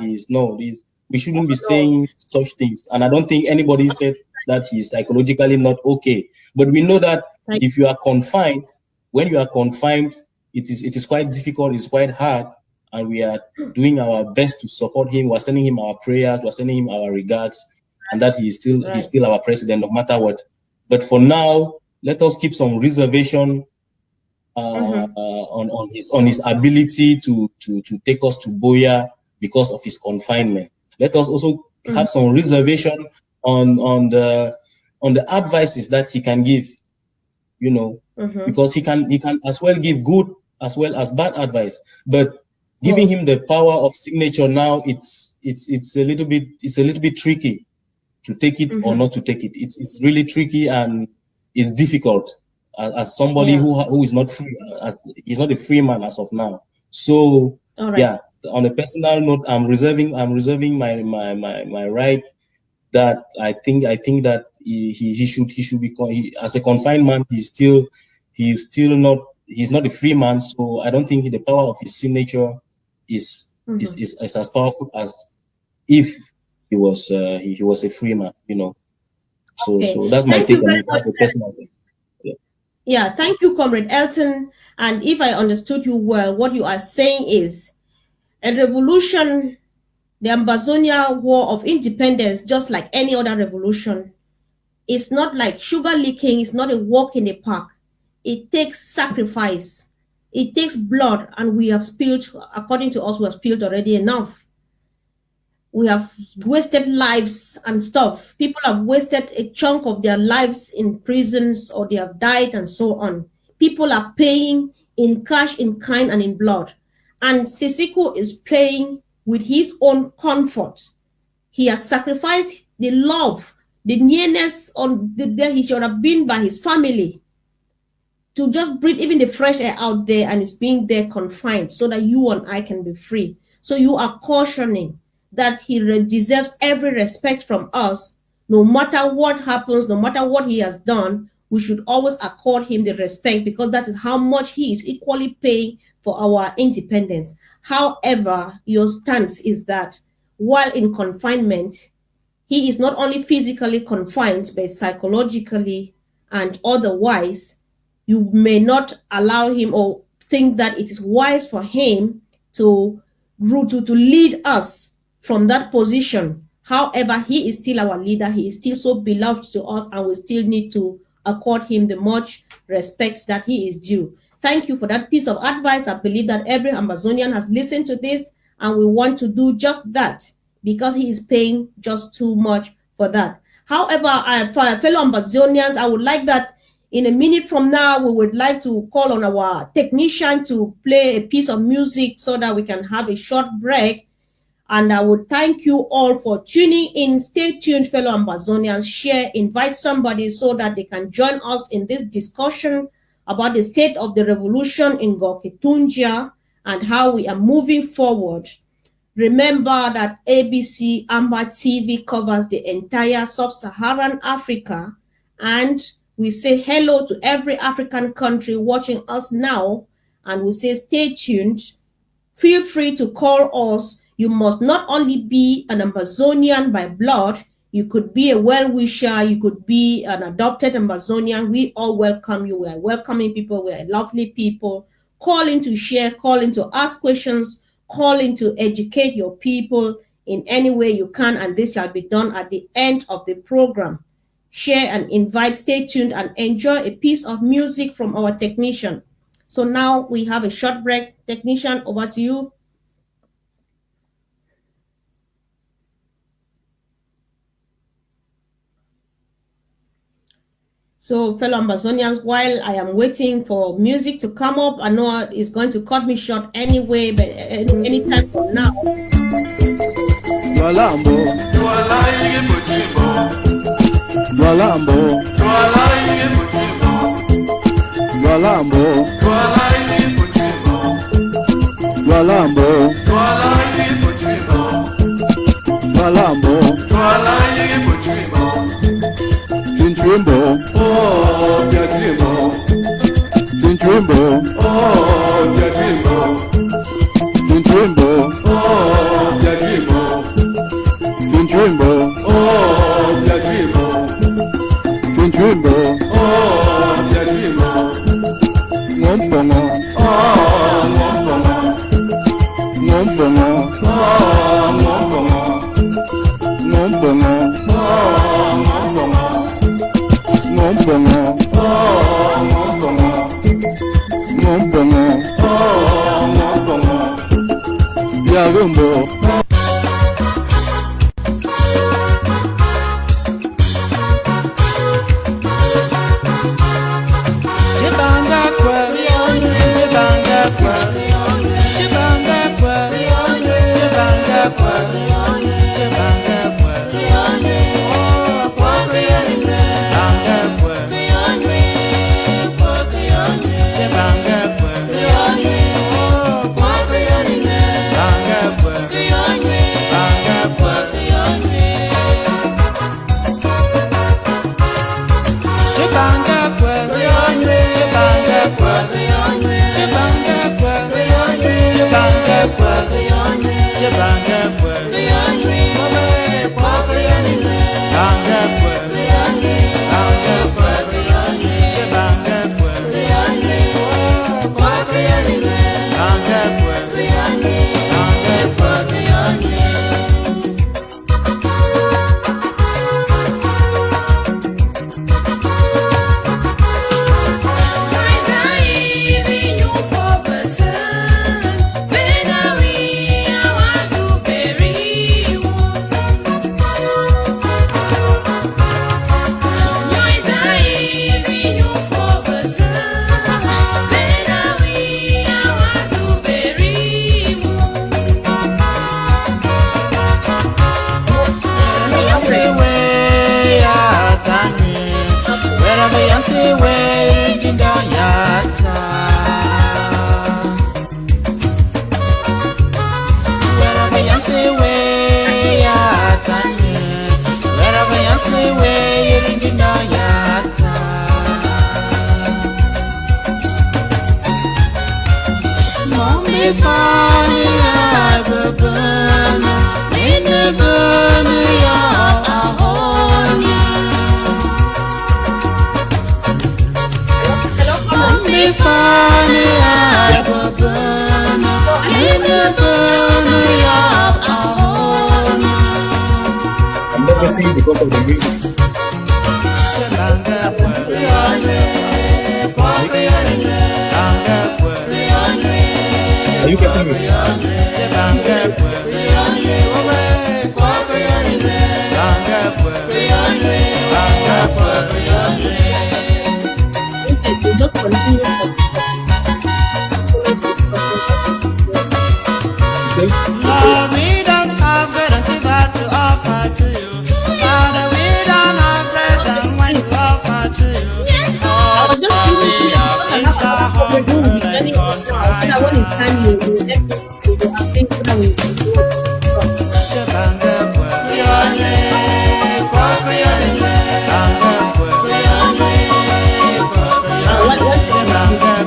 We shouldn't be saying such things. And I don't think anybody said that he's psychologically not okay. But we know that if you are confined, when you are confined, it is quite difficult, it's quite hard, and we are doing our best to support him. We're sending him our prayers, we're sending him our regards, and that he's still our president no matter what. But for now, let us keep some reservation on his ability to take us to Boya because of his confinement. Let us also have some reservation on the advices that he can give, because he can as well give good as well as bad advice. But giving him the power of signature now, it's a little bit tricky to take it or not to take it. It's really tricky and it's difficult as somebody who is not free, he's not a free man as of now. So on a personal note, I'm reserving my right. That I think that he should be as a confined man. He's still not he's not a free man, so I don't think the power of his signature is as powerful as if he was a free man, you know. So Okay. so that's my Thank take you on very it. That's much. a personal thing. Yeah, thank you, Comrade Elton. And if I understood you well, what you are saying is a revolution, the Ambazonia War of Independence, just like any other revolution, it's not like sugar licking, it's not a walk in the park. It takes sacrifice, it takes blood, and we have spilled, according to us, we have spilled already enough. We have wasted lives and stuff. People have wasted a chunk of their lives in prisons, or they have died and so on. People are paying in cash, in kind, and in blood. And Sisiko is playing with his own comfort. He has sacrificed the love, the nearness on that he should have been by his family to just breathe even the fresh air out there, and is being there confined so that you and I can be free. So you are cautioning that he deserves every respect from us. No matter what happens, no matter what he has done, we should always accord him the respect, because that is how much he is equally paying for our independence. However, your stance is that while in confinement, he is not only physically confined, but psychologically and otherwise. You may not allow him, or think that it is wise for him to lead us from that position. However, he is still our leader. He is still so beloved to us, and we still need to accord him the much respect that he is due. Thank you for that piece of advice. I believe that every Amazonian has listened to this, and we want to do just that, because he is paying just too much for that. However, for fellow Amazonians, I would like that in a minute from now, we would like to call on our technician to play a piece of music so that we can have a short break. And I would thank you all for tuning in. Stay tuned, fellow Amazonians. Share, invite somebody so that they can join us in this discussion about the state of the revolution in Baka-Tanja and how we are moving forward. Remember that ABC Amber TV covers the entire sub-Saharan Africa, and we say hello to every African country watching us now, and we say stay tuned. Feel free to call us. You must not only be an Amazonian by blood, you could be a well-wisher, you could be an adopted Amazonian. We all welcome you. We are welcoming people. We are lovely people. Call in to share, call in to ask questions, call in to educate your people in any way you can, and this shall be done at the end of the program. Share and invite. Stay tuned and enjoy a piece of music from our technician. So now we have a short break. Technician, over to you. So fellow Amazonians, while I am waiting for music to come up, I know it's going to cut me short anyway, but anytime from now. Dwalambo, Dwalambo, Dwalambo, Dwalambo, Dwalambo, Twimbo, oh, Twimbo, Twimbo, oh, Twimbo, Twimbo, oh, Twimbo, Twimbo, oh, Twimbo, Twimbo, oh, Twimbo, Ngompongo, oh, Ngompongo, Ngompongo, oh, Ngompongo, Ngompongo, oh, Ngompongo. Ngombongo, oh, ngombongo, ngombongo, oh, ngombongo, yalumbo. Chibanga kwa, chibanga kwa, chibanga kwa, chibanga kwa, chibanga kwa, oh, kwa kuyani. Banga Because of the music. Are you getting me? Just continue. Lord, we don't have bread and silver to offer to you. Father, we don't have bread and wine to offer to you. I was just thinking because I have other people who will be very important. So that when it's time you help me to do a thing so that we can do it. What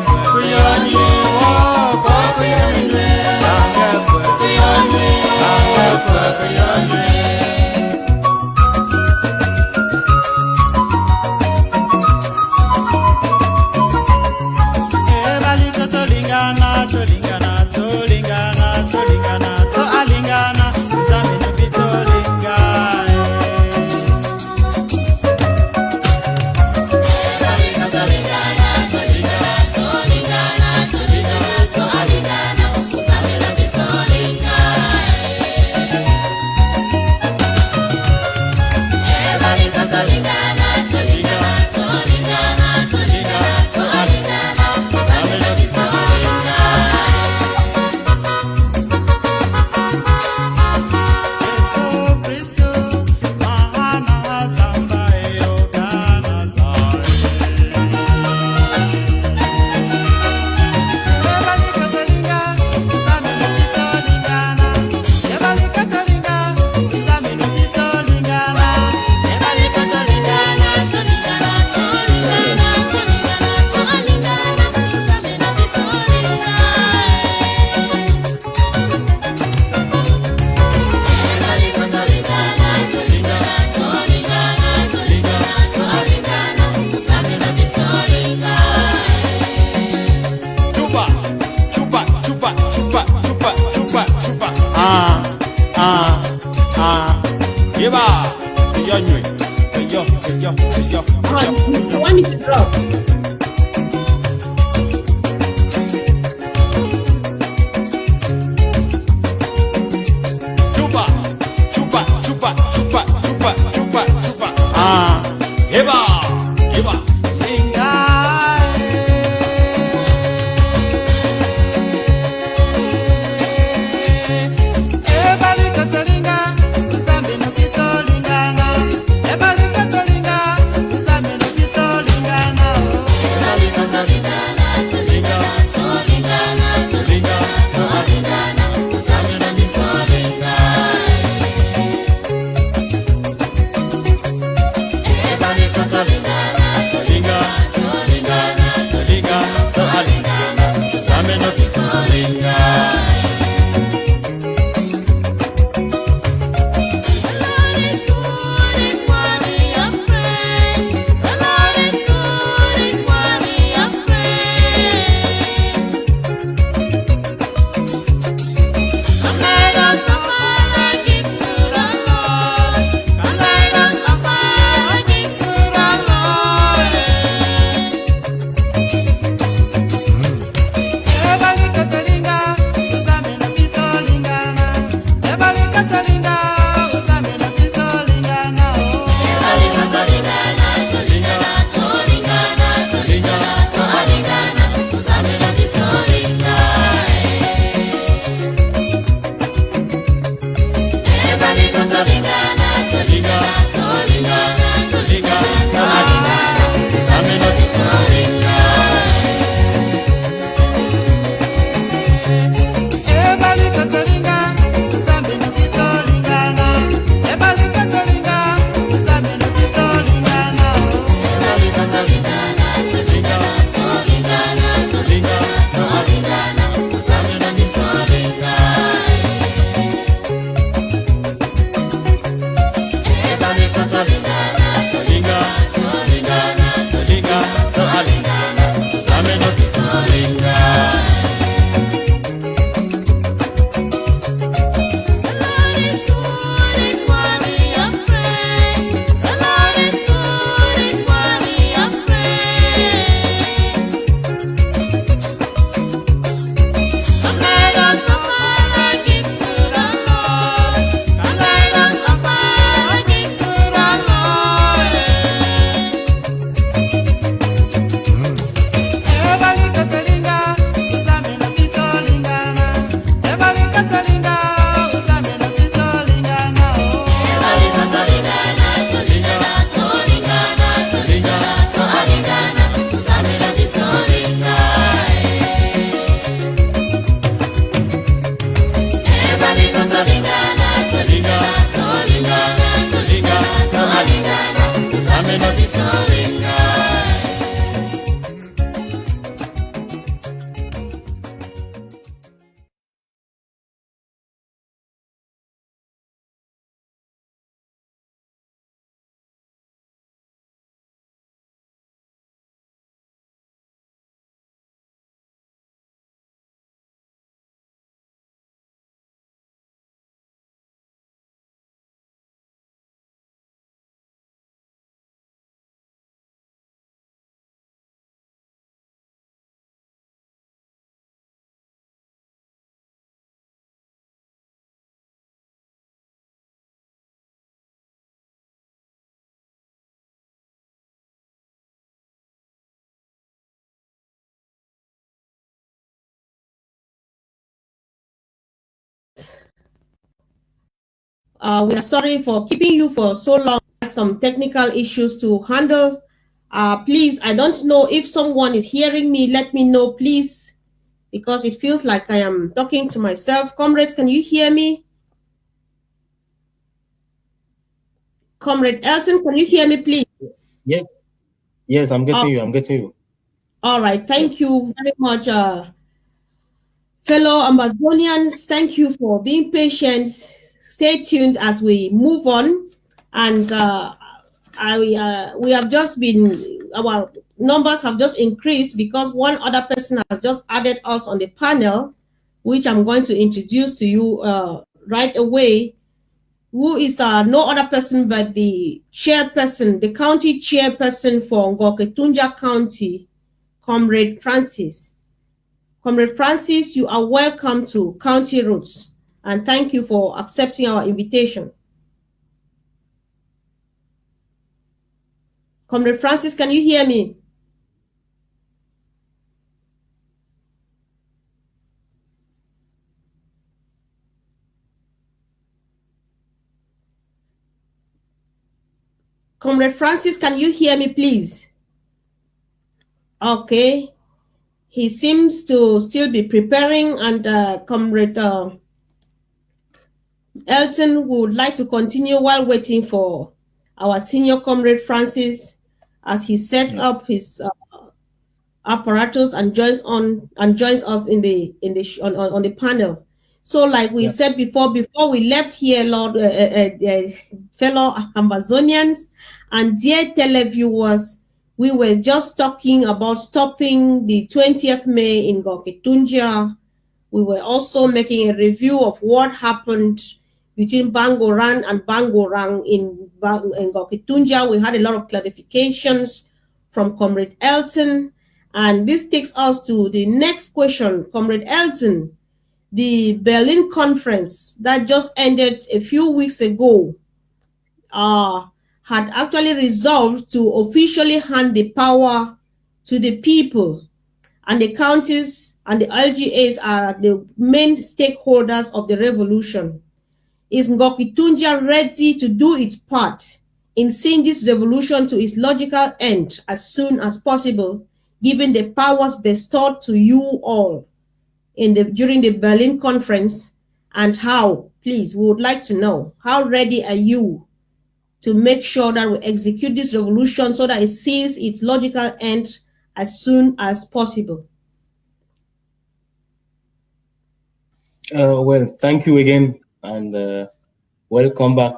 We are sorry for keeping you for so long. Some technical issues to handle. Please, I don't know if someone is hearing me. Let me know, please, because it feels like I am talking to myself. Comrades, can you hear me? Comrade Elton, can you hear me, please? Yes. Yes, I'm getting you. I'm getting you. All right. Thank you very much, fellow Amazonians. Thank you for being patient. Stay tuned as we move on. And we have just been, our numbers have just increased because one other person has just added us on the panel, which I'm going to introduce to you right away, who is no other person but the chairperson, the county chairperson for Baka-Tanja County, Comrade Francis. Comrade Francis, you are welcome to County Roots, and thank you for accepting our invitation. Comrade Francis, can you hear me? Comrade Francis, can you hear me, please? Okay. He seems to still be preparing, and Comrade Elton would like to continue while waiting for our senior Comrade Francis as he sets up his apparatus and joins us in on the panel. So, like we said before we left here, Lord, fellow Amazonians and dear televiewers, we were just talking about stopping the 20th May in Baka-Tanja. We were also making a review of what happened between Bangoran and Bangorang in Baka-Tanja. We had a lot of clarifications from Comrade Elton. And this takes us to the next question. Comrade Elton, the Berlin conference that just ended a few weeks ago had actually resolved to officially hand the power to the people, and the counties and the LGAs are the main stakeholders of the revolution. Is Baka-Tanja ready to do its part in seeing this revolution to its logical end as soon as possible, given the powers bestowed to you all during the Berlin conference? And how, please, we would like to know, how ready are you to make sure that we execute this revolution so that it sees its logical end as soon as possible? Well, thank you again, and welcome back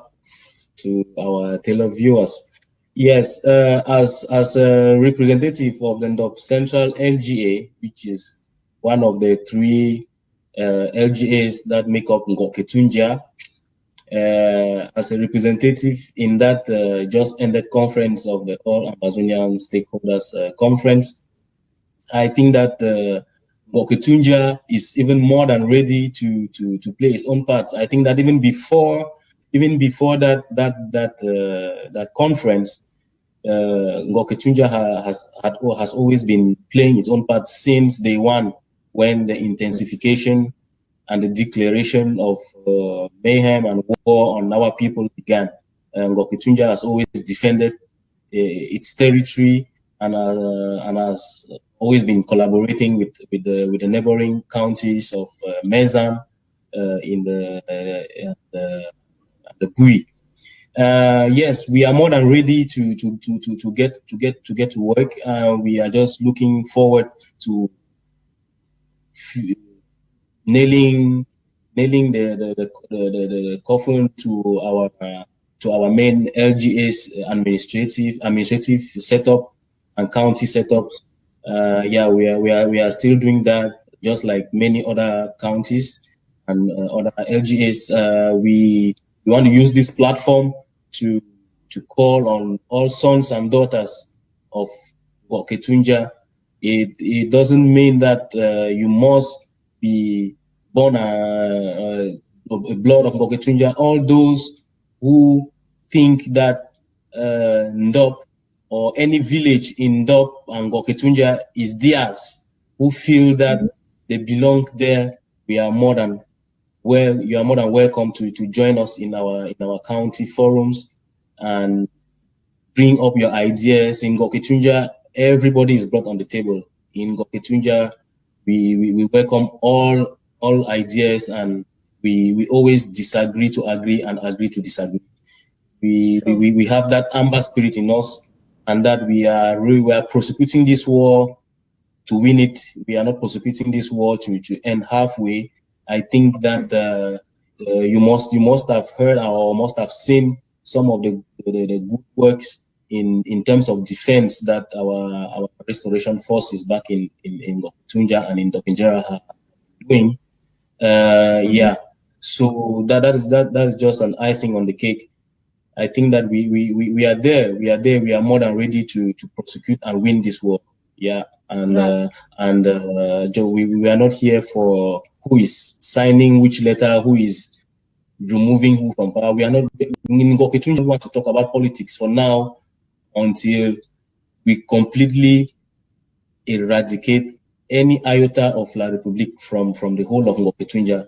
to our televiewers. Yes, as a representative of the Ndop Central LGA, which is one of the three LGAs that make up Baka-Tanja, as a representative in that just ended conference of the All Amazonian Stakeholders Conference, I think that Baka-Tanja is even more than ready to play its own part. I think that even before that conference, Baka-Tanja has always been playing its own part since day one, when the intensification and the declaration of mayhem and war on our people began. Baka-Tanja has always defended its territory and has always been collaborating with the neighboring counties of Mezan in the Bui. Yes, we are more than ready to get to work. We are just looking forward to nailing the coffin to our main LGA's administrative setup and county setups. Yeah, we are still doing that, just like many other counties and other LGAs. We want to use this platform to call on all sons and daughters of Baka-Tanja. It doesn't mean that you must be born a blood of Baka-Tanja. All those who think that Ndop or any village in Ndop and Baka-Tanja is theirs, who feel that they belong there, we are more than you are more than welcome to join us in our county forums and bring up your ideas. In Baka-Tanja, everybody is brought on the table. In Baka-Tanja, we welcome all ideas, and we always disagree to agree and agree to disagree. We have that amber spirit in us, and that we are prosecuting this war to win it. We are not prosecuting this war to end halfway. I think that you must have heard or must have seen some of the good works in terms of defense that our restoration forces back in Baka-Tanja and in Dopinjera are doing. Yeah, so that is just an icing on the cake. I think that we are there. We are more than ready to prosecute and win this war. Yeah, and we are not here for who is signing which letter, who is removing who from power. We are not in Baka-Tanja. We want to talk about politics for now until we completely eradicate any iota of La Republique from the whole of Baka-Tanja.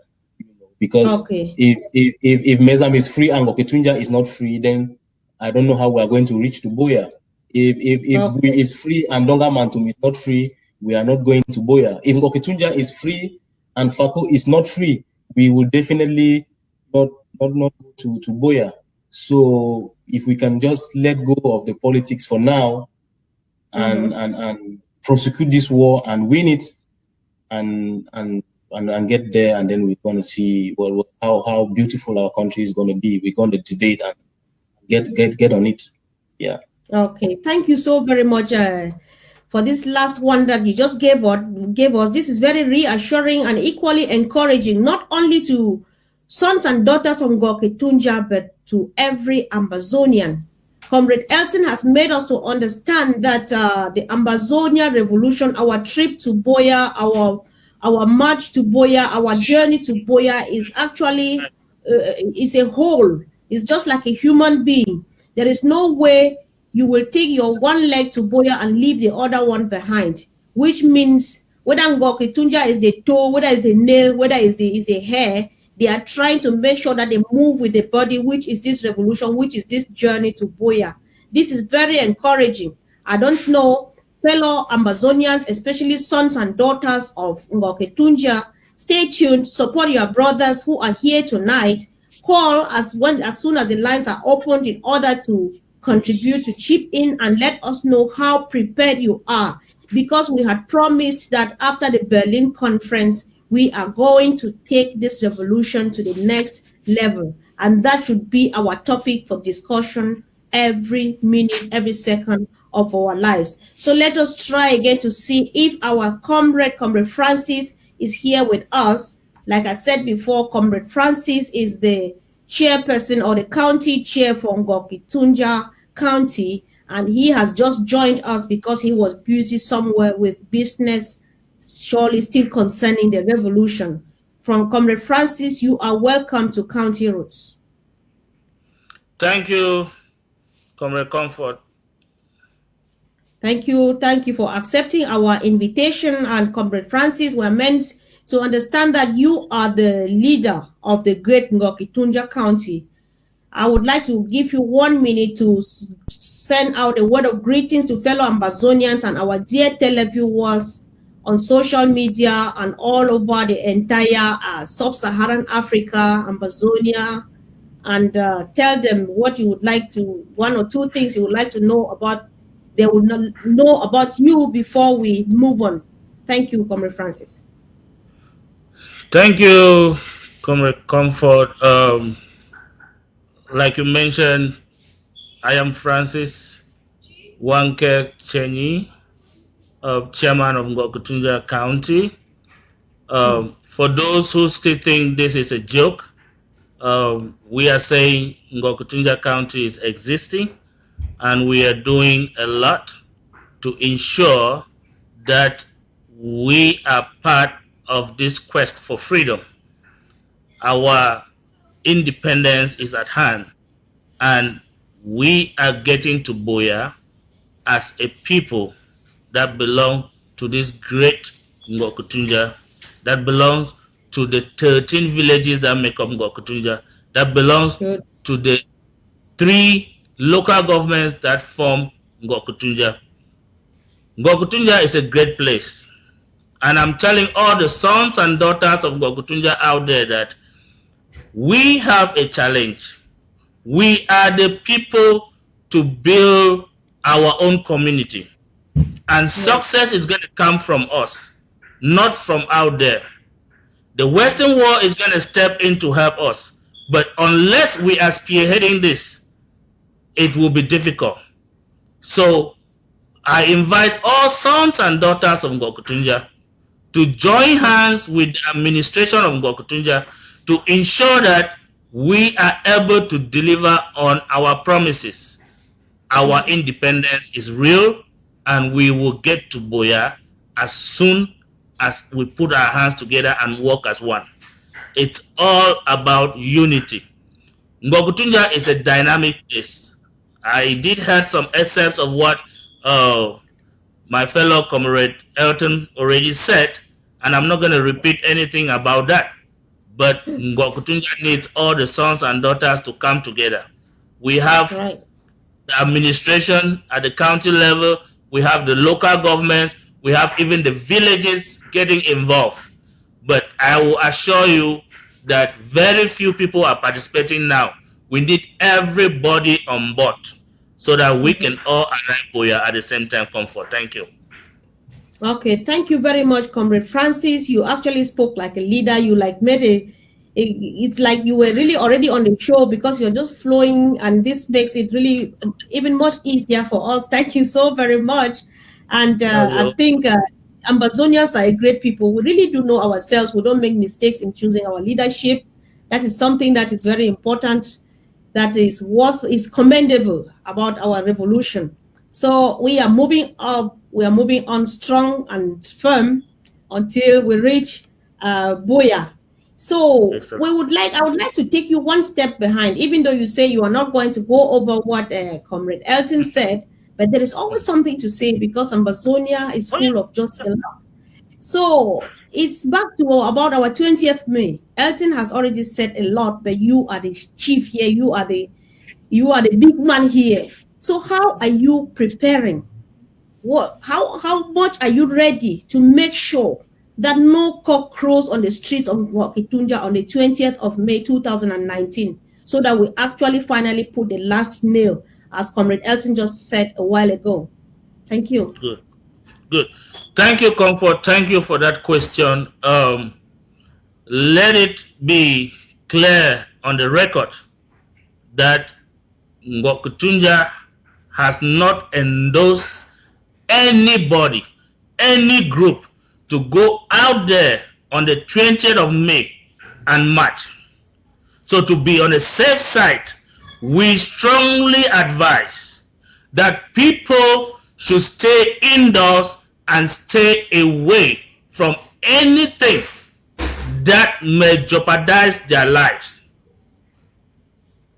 Because if Mezam is free and Baka-Tanja is not free, then I don't know how we are going to reach to Boya. If Bui is free and Donga Mantum is not free, we are not going to Boya. If Baka-Tanja is free and Fako is not free, we will definitely not go to Boya. So if we can just let go of the politics for now and prosecute this war and win it and get there, and then we're going to see how beautiful our country is going to be. We're going to debate and get on it. Yeah. Okay. Thank you so very much for this last one that you just gave us. This is very reassuring and equally encouraging, not only to sons and daughters of Baka-Tanja, but to every Ambazonian. Comrade Elton has made us to understand that the Ambazonia revolution, our trip to Boya, our march to Boya, our journey to Boya is actually is a whole. It's just like a human being. There is no way you will take your one leg to Boya and leave the other one behind, which means whether Baka-Tanja is the toe, whether it's the nail, whether it's the hair, they are trying to make sure that they move with the body, which is this revolution, which is this journey to Boya. This is very encouraging. I don't know, fellow Ambazonians, especially sons and daughters of Baka-Tanja, stay tuned, support your brothers who are here tonight. Call as soon as the lines are opened in order to contribute, to chip in, and let us know how prepared you are, because we had promised that after the Berlin conference, we are going to take this revolution to the next level. And that should be our topic for discussion every minute, every second of our lives. So let us try again to see if our Comrade Francis is here with us. Like I said before, Comrade Francis is the chairperson or the county chair for Baka-Tanja County, and he has just joined us because he was busy somewhere with business, surely still concerning the revolution. From Comrade Francis, you are welcome to County Roots. Thank you, Comrade Konfor. Thank you for accepting our invitation. And Comrade Francis, we're meant to understand that you are the leader of the great Baka-Tanja County. I would like to give you 1 minute to send out a word of greetings to fellow Ambazonians and our dear televiewers on social media and all over the entire sub-Saharan Africa, Ambazonia, and tell them what you would like to, 1 or 2 things you would like to know about, they would know about you before we move on. Thank you, Comrade Francis. Thank you, Comrade Konfor. Like you mentioned, I am Francis Wanke Chenyi, chairman of Baka-Tanja County. For those who still think this is a joke, we are saying Baka-Tanja County is existing, and we are doing a lot to ensure that we are part of this quest for freedom. Our independence is at hand, and we are getting to Boya as a people that belong to this great Baka-Tanja, that belongs to the 13 villages that make up Baka-Tanja, that belongs Good. to the 3 local governments that form Baka-Tanja. Baka-Tanja is a great place. And I'm telling all the sons and daughters of Baka-Tanja out there that we have a challenge. We are the people to build our own community. And success is going to come from us, not from out there. The Western world is going to step in to help us. But unless we are spearheading this, it will be difficult. So I invite all sons and daughters of Baka-Tanja to join hands with the administration of Baka-Tanja to ensure that we are able to deliver on our promises. Our independence is real, and we will get to Buea as soon as we put our hands together and work as one. It's all about unity. Baka-Tanja is a dynamic place. I did have some excerpts of what my fellow comrade Elton already said, and I'm not going to repeat anything about that. But Baka-Tanja needs all the sons and daughters to come together. We have the administration at the county level, we have the local governments, we have even the villages getting involved. But I will assure you that very few people are participating now. We need everybody on board so that we can all arrive Buea at the same time. Konfor. Thank you. Okay, thank you very much, Comrade Francis. You actually spoke like a leader. You like made it's like you were really already on the show because you're just flowing, and this makes it really even much easier for us. Thank you so very much. And I think Ambazonians are great people. We really do know ourselves. We don't make mistakes in choosing our leadership. That is something that is very important. That is commendable about our revolution. So we are moving up. We are moving on strong and firm until we reach Buea. So I would like to take you one step behind, even though you say you are not going to go over what Comrade Elton said, but there is always something to say because Ambazonia is full of just a lot. So it's back to about our 20th May. Elton has already said a lot, but you are the chief here. You are the big man here. So how are you preparing? How much are you ready to make sure that no cock crows on the streets of Baka-Tanja on the 20th of May 2019, so that we actually finally put the last nail, as Comrade Elton just said a while ago? Thank you. Good. Thank you, Konfor. Thank you for that question. Let it be clear on the record that Baka-Tanja has not endorsed anybody, any group to go out there on the 20th of May and march. So to be on the safe side, we strongly advise that people should stay indoors and stay away from anything that may jeopardize their lives.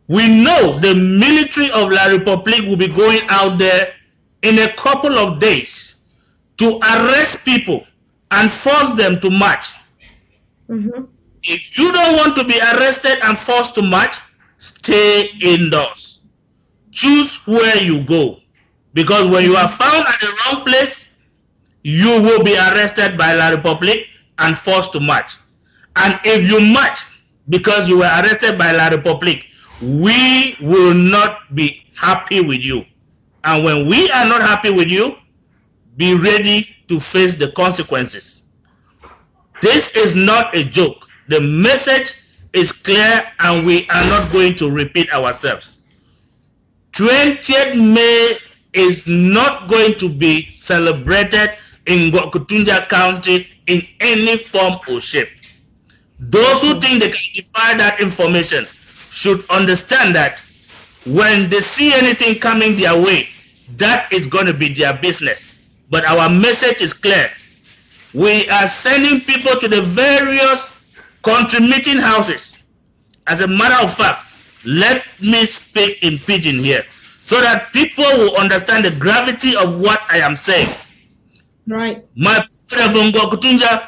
We know the military of La République will be going out there in a couple of days to arrest people and force them to march. If you don't want to be arrested and forced to march, stay indoors. Choose where you go, because when you are found at the wrong place, you will be arrested by La République and forced to march. And if you march because you were arrested by La République, we will not be happy with you. And when we are not happy with you, be ready to face the consequences. This is not a joke. The message is clear, and we are not going to repeat ourselves. 20th May is not going to be celebrated in Baka-Tanja County in any form or shape. Those who think they can defy that information should understand that when they see anything coming their way, that is going to be their business. But our message is clear. We are sending people to the various country meeting houses. As a matter of fact, let me speak in pidgin here so that people will understand the gravity of what I am saying. Right. My Baka-Tanja,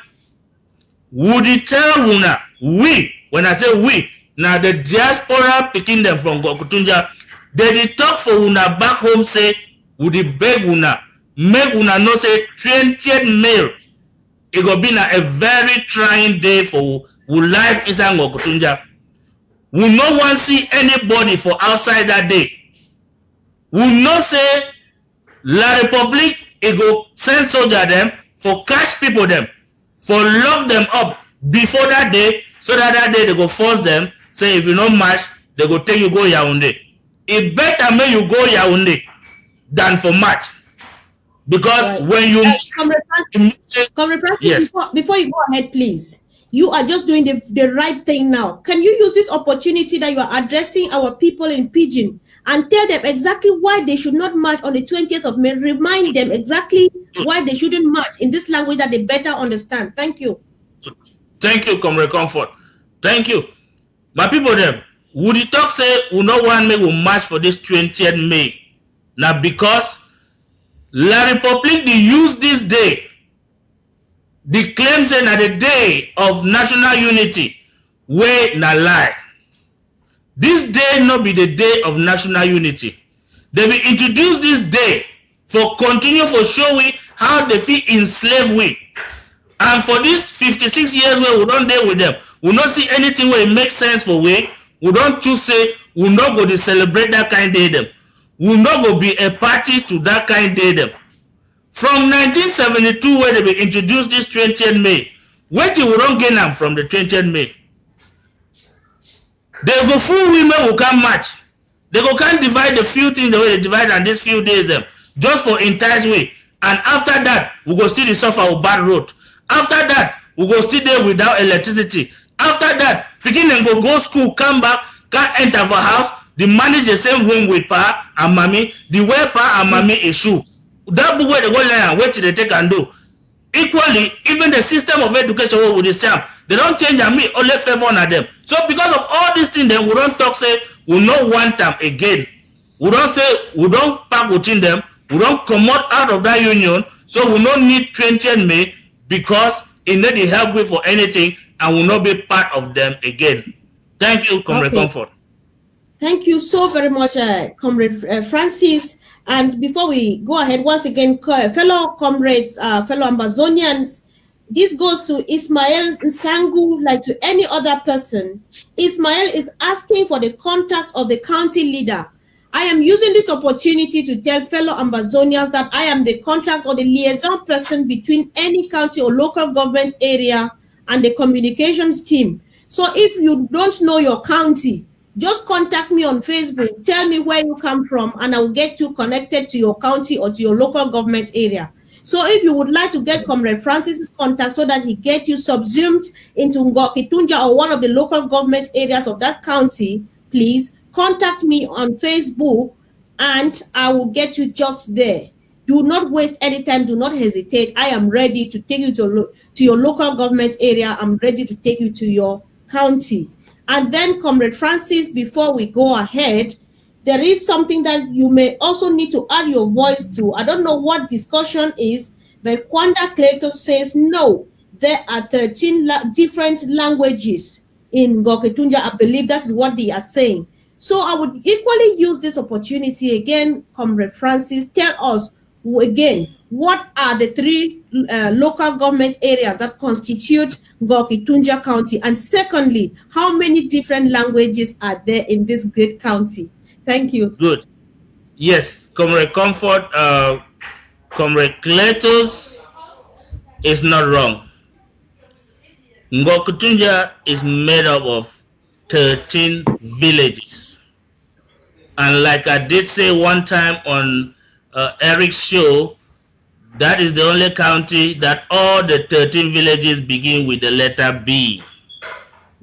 would it tell una, we, when I say we, now the diaspora picking them from Baka-Tanja, they did talk for una back home say, would it beg una, make una know say 20th May, it will be a very trying day for life inside Baka-Tanja. We no want see anybody for outside that day. We no say La Republic, it go send soldier them for catch people them, for lock them up before that day, so that day they go force them, say if you no march, they go take you go Yaoundé. It better make you go Yaoundé than for march. Because Right. when you Comrade Francis, yes. before you go ahead, please. You are just doing the right thing now. Can you use this opportunity that you are addressing our people in Pidgin and tell them exactly why they should not march on the 20th of May? Remind them exactly why they shouldn't march in this language that they better understand. Thank you. Thank you, Comrade Comfort. Thank you. My people them, would you talk say we no one may will march for this 20th May? Now because La Republique they use this day, they claim say na the day of national unity, where na lie. This day not be the day of national unity. They will introduce this day for continue for showing how they feel enslaved we. And for this 56 years where we don't deal with them, we not see anything where it makes sense for we. We don't choose say we not go to celebrate that kind day them. We not go be a party to that kind day them. From 1972 where they will introduce this 20th May, what you don't gain them from the 20th May? They go full women who can match. They go can't divide the few things the way they divide on these few days them just for entice way. And after that, we go see the suffer of bad road. After that, we go still there without electricity. After that, begin and go school, come back, can't enter for house. They manage the same room with pa and mommy. The way pa and mommy issue. That book where they go learn and wait till they take and do. Equally, even the system of education with the same, they don't change and me only favor on them. So because of all these things, then we don't talk say we don't want them again. We don't say we don't pack within them. We don't come out of that union. So we don't need 20th May because it need the help with for anything and will not be part of them again. Thank you, Comrade Comfort. Thank you so very much, Comrade Francis. And before we go ahead, once again, fellow comrades, fellow Ambazonians, this goes to Ismail Nsangu, like to any other person. Ismail is asking for the contact of the county leader. I am using this opportunity to tell fellow Ambazonians that I am the contact or the liaison person between any county or local government area and the communications team. So if you don't know your county, just contact me on Facebook, tell me where you come from, and I will get you connected to your county or to your local government area. So if you would like to get Comrade Francis's contact so that he get you subsumed into Baka-Tanja or one of the local government areas of that county, please contact me on Facebook and I will get you just there. Do not waste any time. Do not hesitate. I am ready to take you to your local government area. I'm ready to take you to your county. And then, Comrade Francis, before we go ahead, there is something that you may also need to add your voice to. I don't know what discussion is, but Kwanda Cleto says, no, there are 13 different languages in Baka-Tanja. I believe that's what they are saying. So I would equally use this opportunity again, Comrade Francis, tell us again, what are the three local government areas that constitute Baka-Tanja County? And secondly, how many different languages are there in this great county? Thank you. Good. Yes, Comrade Comfort, Comrade Cletus is not wrong. Baka-Tanja is made up of 13 villages. And like I did say one time on Eric's show, that is the only county that all the 13 villages begin with the letter B.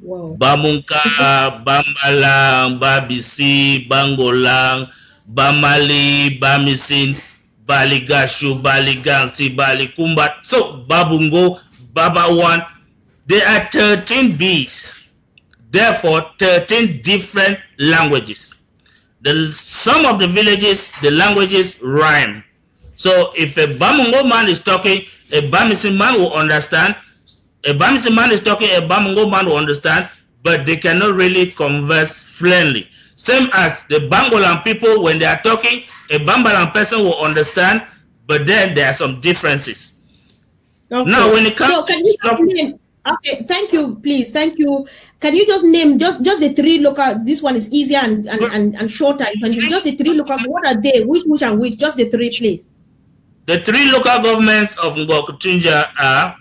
Wow. Bamunka, Bambalang, Babisi, Bangolang, Bamali, Bamisin, Baligashu, Baligansi, Balikumbat. So Babungo, Babawan, there are 13 Bs. Therefore, 13 different languages. Some of the villages, the languages rhyme. So if a Bamungo man is talking, a Bamisin man will understand. a Bamisi man is talking, a Bamungo man will understand, but they cannot really converse fluently. Same as the Bangolan people, when they are talking, a Bambalan person will understand, but then there are some differences. Okay. Now, when it comes so can you just name? Okay, thank you, please, thank you. Can you just name just the three local? This one is easier and shorter. Just the three local. What are they? Which and which? Just the three, please. The three local governments of Baka-Tanja are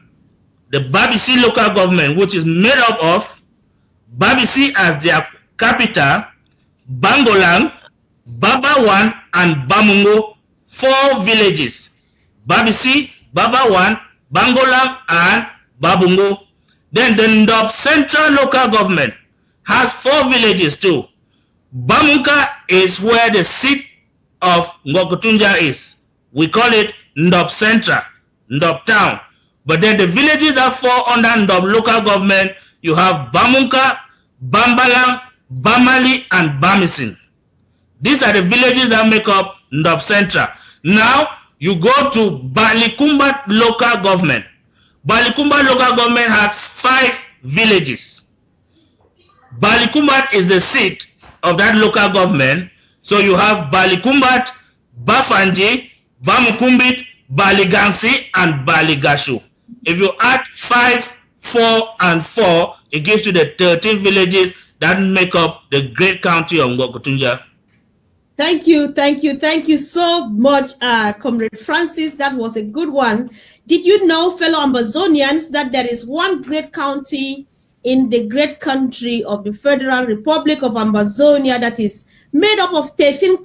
the Babisi local government, which is made up of Babisi as their capital, Bangolang, Babawan, and Bamungo, 4 villages. Babisi, Babawan, Bangolang, and Babungo. Then the Ndop Central local government has 4 villages too. Bamunka is where the seat of Baka-Tanja is. We call it Ndop Central, Ndop Town. But then the villages that fall under Ndop local government, you have Bamunka, Bambalang, Bamali, and Bamisin. These are the villages that make up Ndop Central. Now, you go to Balikumbat local government. Balikumbat local government has 5 villages. Balikumbat is the seat of that local government. So you have Balikumbat, Bafanji, Bamukumbit, Baligansi, and Baligashu. If you add 5, 4, and 4, it gives you the 13 villages that make up the great county of Baka-Tanja. Thank you so much, Comrade Francis. That was a good one. Did you know, fellow Ambazonians, that there is one great county in the great country of the Federal Republic of Ambazonia that is made up of 13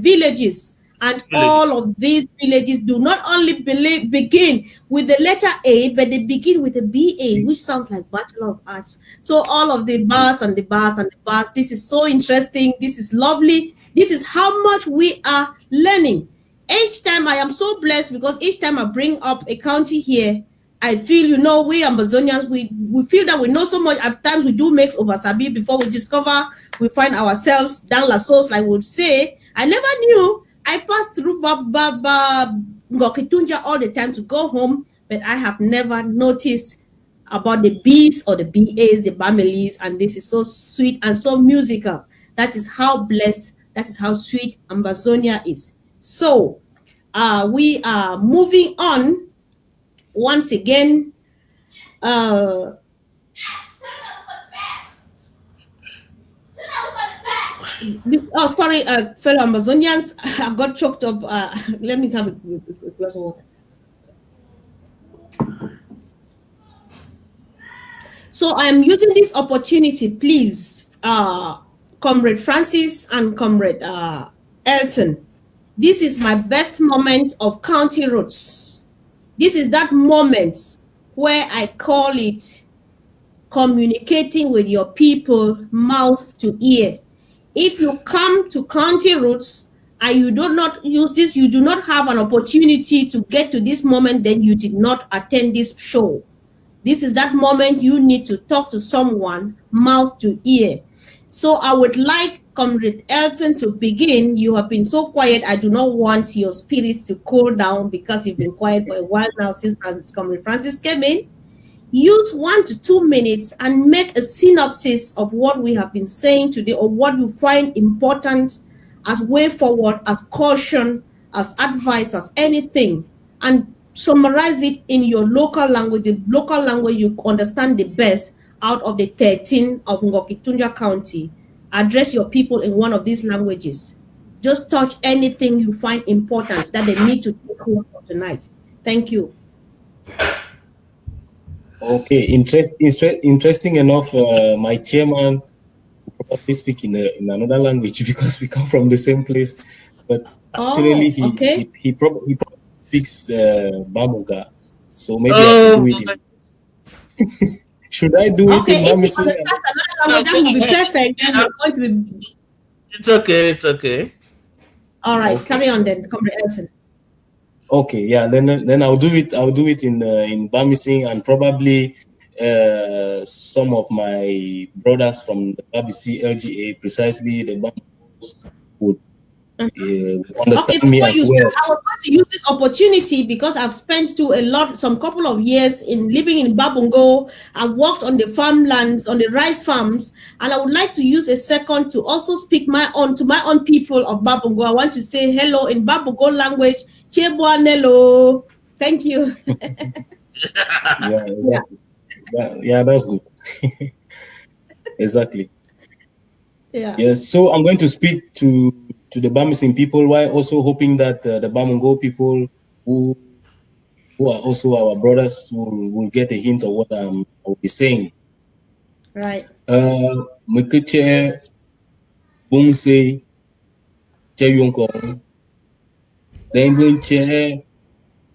villages? And all of these villages do not only begin with the letter A, but they begin with a BA, which sounds like Bachelor of Arts. So all of the bars and the bars and the bars, this is so interesting. This is lovely. This is how much we are learning. Each time I am so blessed because each time I bring up a county here, I feel, you know, we Ambazonians, we feel that we know so much. At times we do make oversabi before we discover, we find ourselves down la sauce, like we would say. I never knew. I pass through Baka-Tanja all the time to go home, but I have never noticed about the B's or the BAs, the Bamilis, and this is so sweet and so musical. That is how blessed, that is how sweet Ambazonia is. So we are moving on once again. Oh, sorry, fellow Amazonians, I got choked up. Let me have a glass of water. So I am using this opportunity, please, Comrade Francis and Comrade Elton. This is my best moment of county roads. This is that moment where I call it communicating with your people, mouth to ear. If you come to county routes and you do not use this, you do not have an opportunity to get to this moment, then you did not attend this show. This is that moment you need to talk to someone, mouth to ear. So I would like Comrade Elton to begin. You have been so quiet. I do not want your spirits to cool down because you've been quiet for a while now since Comrade Francis came in. Use 1 to 2 minutes and make a synopsis of what we have been saying today or what you find important as way forward, as caution, as advice, as anything, and summarize it in your local language, the local language you understand the best out of the 13 of Baka-Tanja County. Address your people in one of these languages. Just touch anything you find important that they need to take home for tonight. Thank you. Okay, interesting enough, my chairman probably speak in another language because we come from the same place, but actually he probably speaks Bamuga, so maybe I can do it. Should I do it in Bamisi? That would be perfect. It's okay. It's okay. All right, carry on then, Comrade Elton. Okay, yeah, then I'll do it. I'll do it in Bamising, and probably some of my brothers from the BBC LGA, precisely the Bambos, would understand Okay, me before as you well. start, I was going to use this opportunity because I've spent some couple of years in living in Babungo. I've worked on the farmlands, on the rice farms, and I would like to use a second to also speak to my own people of Babungo. I want to say hello in Babungo language. Chebwanelo. Thank you. Yeah, exactly. Yeah, that's good. Exactly. Yeah. Yes. So I'm going to speak to the Bamising people, while also hoping that the Bamungo people who are also our brothers will get a hint of what I'll be saying. Right. Mkeche bungse che yonkong, then bunche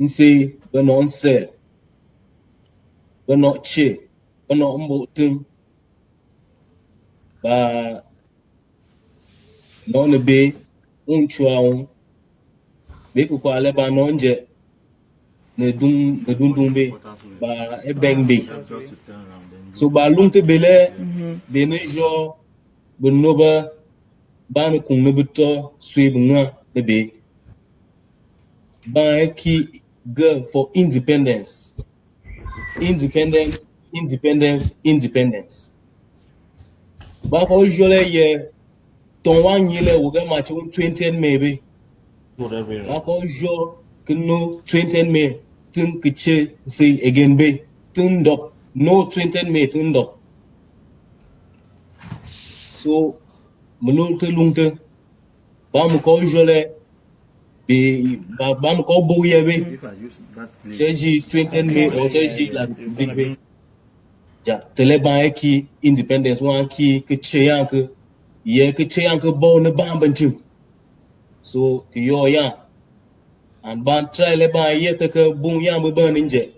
nse bano nse bano che bano mbotung ba no ne be unchuaung be ko ale ba no nje ne dun be ba e beng be. So ba lungte bele be ne jo be noba ba ne kung ne buto sui bunga ne be ba ki girl for independence. Independence, independence, independence. Ba ko jole ye ton wan yele woga ma 20 maybe. Ba ko jo kno 20 me tun kiche say again be tun dop no 20 me tun dop. So mulu te lungte ba mu ko jole be ba mu ko bo ye be. Cheji 20 me or cheji la republique be. Ja tele ba ki independence wan ki kiche yanke ye kiche yanke bo ne ba bantu. So yo ya and ban try le ba ye te ke bun ya be ban nje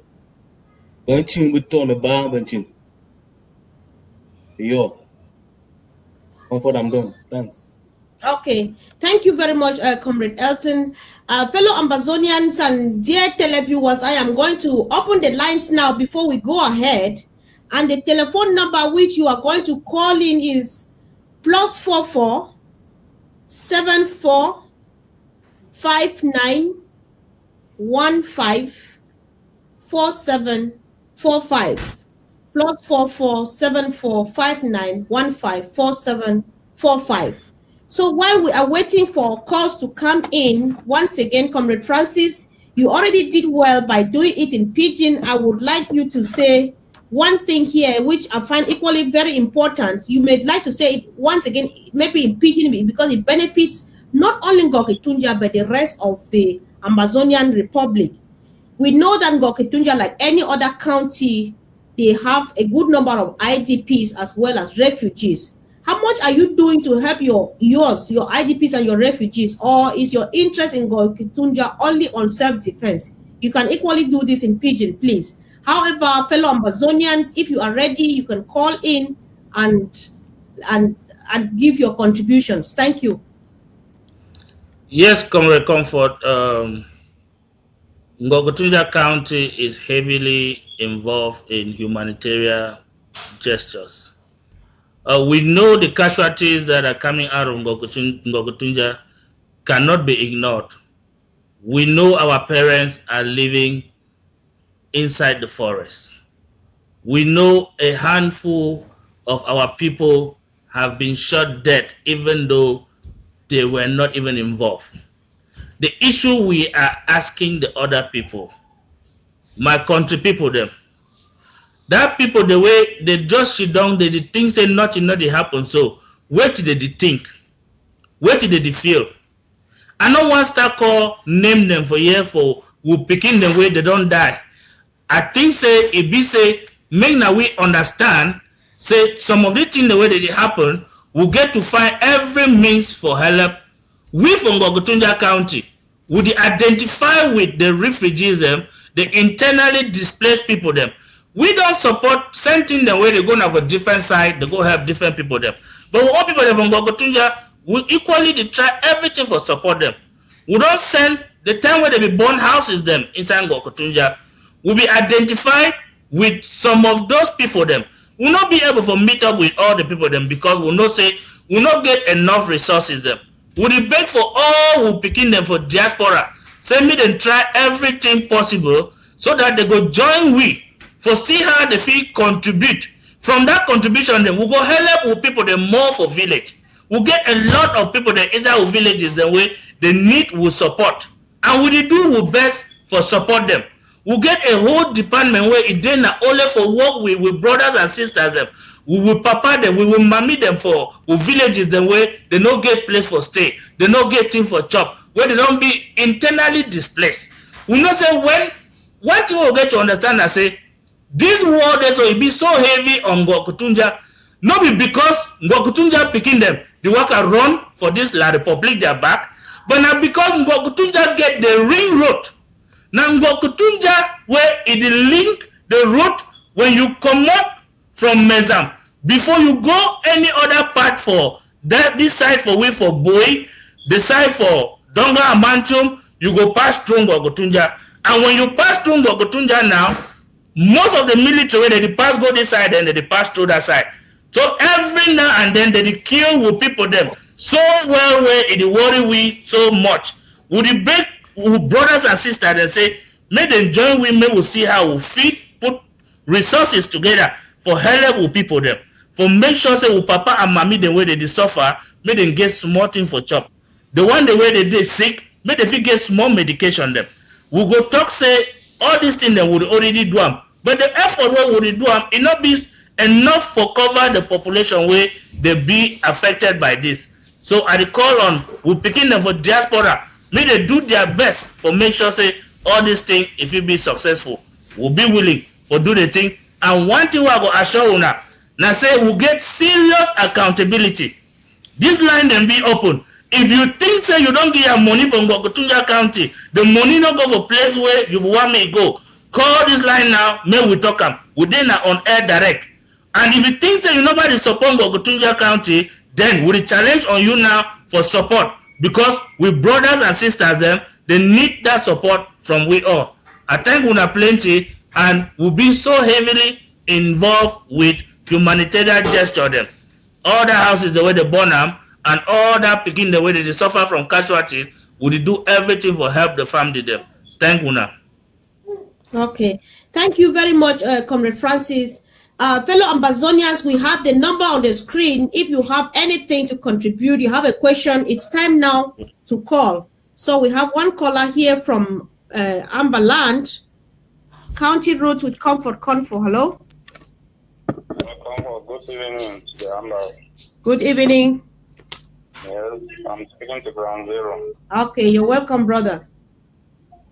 ban chin be to ne ba ban chin yo comfort. I'm done. Thanks. Okay, thank you very much, Comrade Elton. Fellow Ambazonians and dear televiewers, I am going to open the lines now before we go ahead. And the telephone number which you are going to call in is +44 74 59 15 4745. +44 74 59 15 4745. So while we are waiting for calls to come in, once again, Comrade Francis, you already did well by doing it in Pidgin. I would like you to say one thing here, which I find equally very important. You may like to say it once again, maybe in Pidgin, because it benefits not only Baka-Tanja, but the rest of the Amazonian Republic. We know that Baka-Tanja, like any other county, they have a good number of IDPs as well as refugees. How much are you doing to help your IDPs and your refugees, or is your interest in Baka-Tanja only on self-defense? You can equally do this in Pidgin, please. However, fellow Amazonians, if you are ready, you can call in and give your contributions. Thank you. Yes, Comrade Comfort. Baka-Tanja County is heavily involved in humanitarian gestures. We know the casualties that are coming out of Baka-Tanja cannot be ignored. We know our parents are living inside the forest. We know a handful of our people have been shot dead even though they were not even involved. The issue we are asking the other people, my country people them, that people, the way they just sit down, they think say nothing happen. So wait till they think, wait till they feel. I no one start call name them for here for we picking them way they don't die. I think say it be say make now we understand say some of the things the way that they happen, we get to find every means for help. We from Baka-Tanja County would identify with the refugees them, the internally displaced people them. We don't support sending them where they go have a different side, they go help different people them. But all people from Baka-Tanja, we equally they try everything for support them. We don't send the time where they be born houses them inside Baka-Tanja. We'll be identified with some of those people them. We'll not be able to meet up with all the people them because we'll not say we'll not get enough resources them. We beg for all who picking them for diaspora. Say me them try everything possible so that they go join we for see how they feel contribute. From that contribution, then we go help with people them more for village. We get a lot of people that inside our villages the way they need we support. And we do our best for support them. We get a whole department where it then only for work with brothers and sisters them. We will papa them, we will mammy them for villages the way they no get place for stay, they no get thing for chop, where they don't be internally displaced. We know say when one thing we get to understand I say this war there so it be so heavy on Baka-Tanja, not be because Baka-Tanja picking them, the worker run for this La Republic their back, but now because Baka-Tanja get the ring road. Now Baka-Tanja where it link the road when you come up from Mezam, before you go any other part for that this side for way for Boy, the side for Donga and Manchum, you go pass through Baka-Tanja. And when you pass through Baka-Tanja now, most of the military they pass go this side and they pass through that side. So every now and then they kill with people them so well where it worry we so much. Would it break with brothers and sisters and say, may them join we, may we see how we feed, put resources together for help with people them. For make sure say with papa and mommy the way they suffer, may them get small thing for chop. The one the way they sick, may they get small medication them. We go talk say all these things they would already do them. But the effort we would do them, it not be enough for cover the population where they be affected by this. So I call on we picking them for diaspora. May they do their best for make sure say all these things if it be successful. We'll be willing for do the thing. And one thing we are going to assure you now say we get serious accountability. This line then be open. If you think say you don't get your money from Baka-Tanja County, the money not go for place where you want me go. Call this line now, may we talk them. We then on air direct. And if you think say you nobody support Baka-Tanja County, then we challenge on you now for support. Because we brothers and sisters them, they need that support from we all. I thank you plenty and will be so heavily involved with humanitarian gesture them. All the houses the way they burn them and all that picking the way they suffer from casualties, will do everything for help the family them. Thank you now. Okay, thank you very much, Comrade Francis. Fellow Ambazonians, we have the number on the screen. If you have anything to contribute, you have a question, it's time now to call. So we have one caller here from Amberland, County Roads with Konfor. Hello. Good evening, Amber. Good evening. Yes, I'm speaking to Ground Zero. Okay, you're welcome, brother.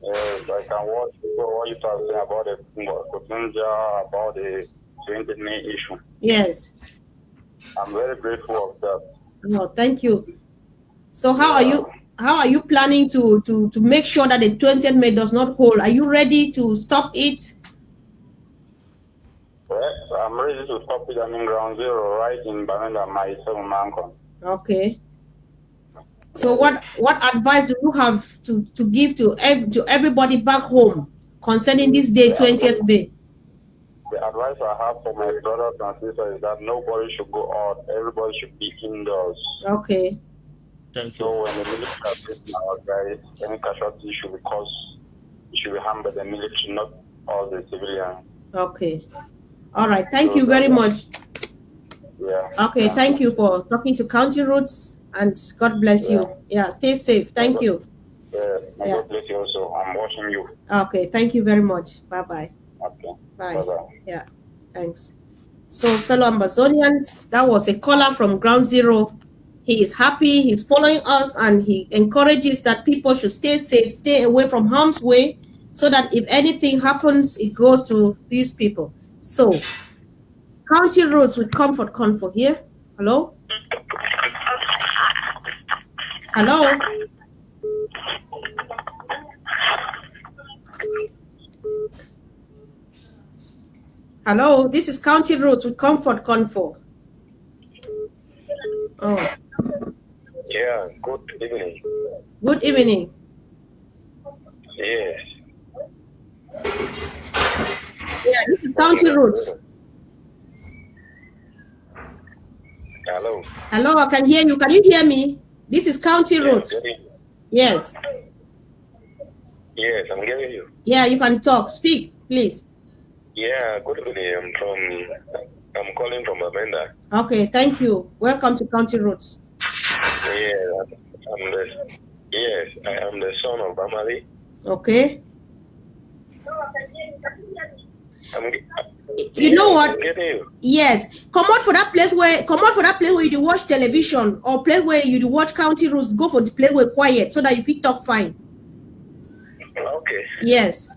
Yes, I can watch what you are saying about the Baka-Tanja, about the 20 May issue. Yes. I'm very grateful of that. No, thank you. So how are you planning to make sure that the 20th May does not hold? Are you ready to stop it? Well, I'm ready to stop it. I'm in Ground Zero, right in Banana, my son, Manko. Okay. So what advice do you have to give to everybody back home concerning this day, 20th May? The advice I have for my brothers and sisters is that nobody should go out. Everybody should be indoors. Okay. Thank you. So when the military is out, guys, any casualty should be harmed by the military, not all the civilians. Okay. All right. Thank you very much. Yeah. Okay. Thank you for talking to County Roads, and God bless you. Yeah. Stay safe. Thank you. Yeah. Yeah. God bless you also. I'm watching you. Okay. Thank you very much. Bye-bye. Okay. Bye. Bye-bye. Yeah. Thanks. So, fellow Ambazonians, that was a caller from Ground Zero. He is happy. He's following us, and he encourages that people should stay safe, stay away from harm's way, so that if anything happens, it goes to these people. So, County Roads with Konfor here. Hello? Hello? Hello, this is County Roads with Konfor. Oh. Yeah, good evening. Good evening. Yes. Yeah, this is County Roads. Hello. Hello, I can hear you. Can you hear me? This is County Roads. Yes. Yes, I'm getting you. Yeah, you can talk. Speak, please. Yeah, good evening. I'm calling from Amanda. Okay, thank you. Welcome to County Roads. Yeah, I am the son of Amali. Okay. You know what? Yes. Come out for that place where you watch television or place where you watch County Roads. Go for the place where quiet so that you fit talk fine. Okay. Yes.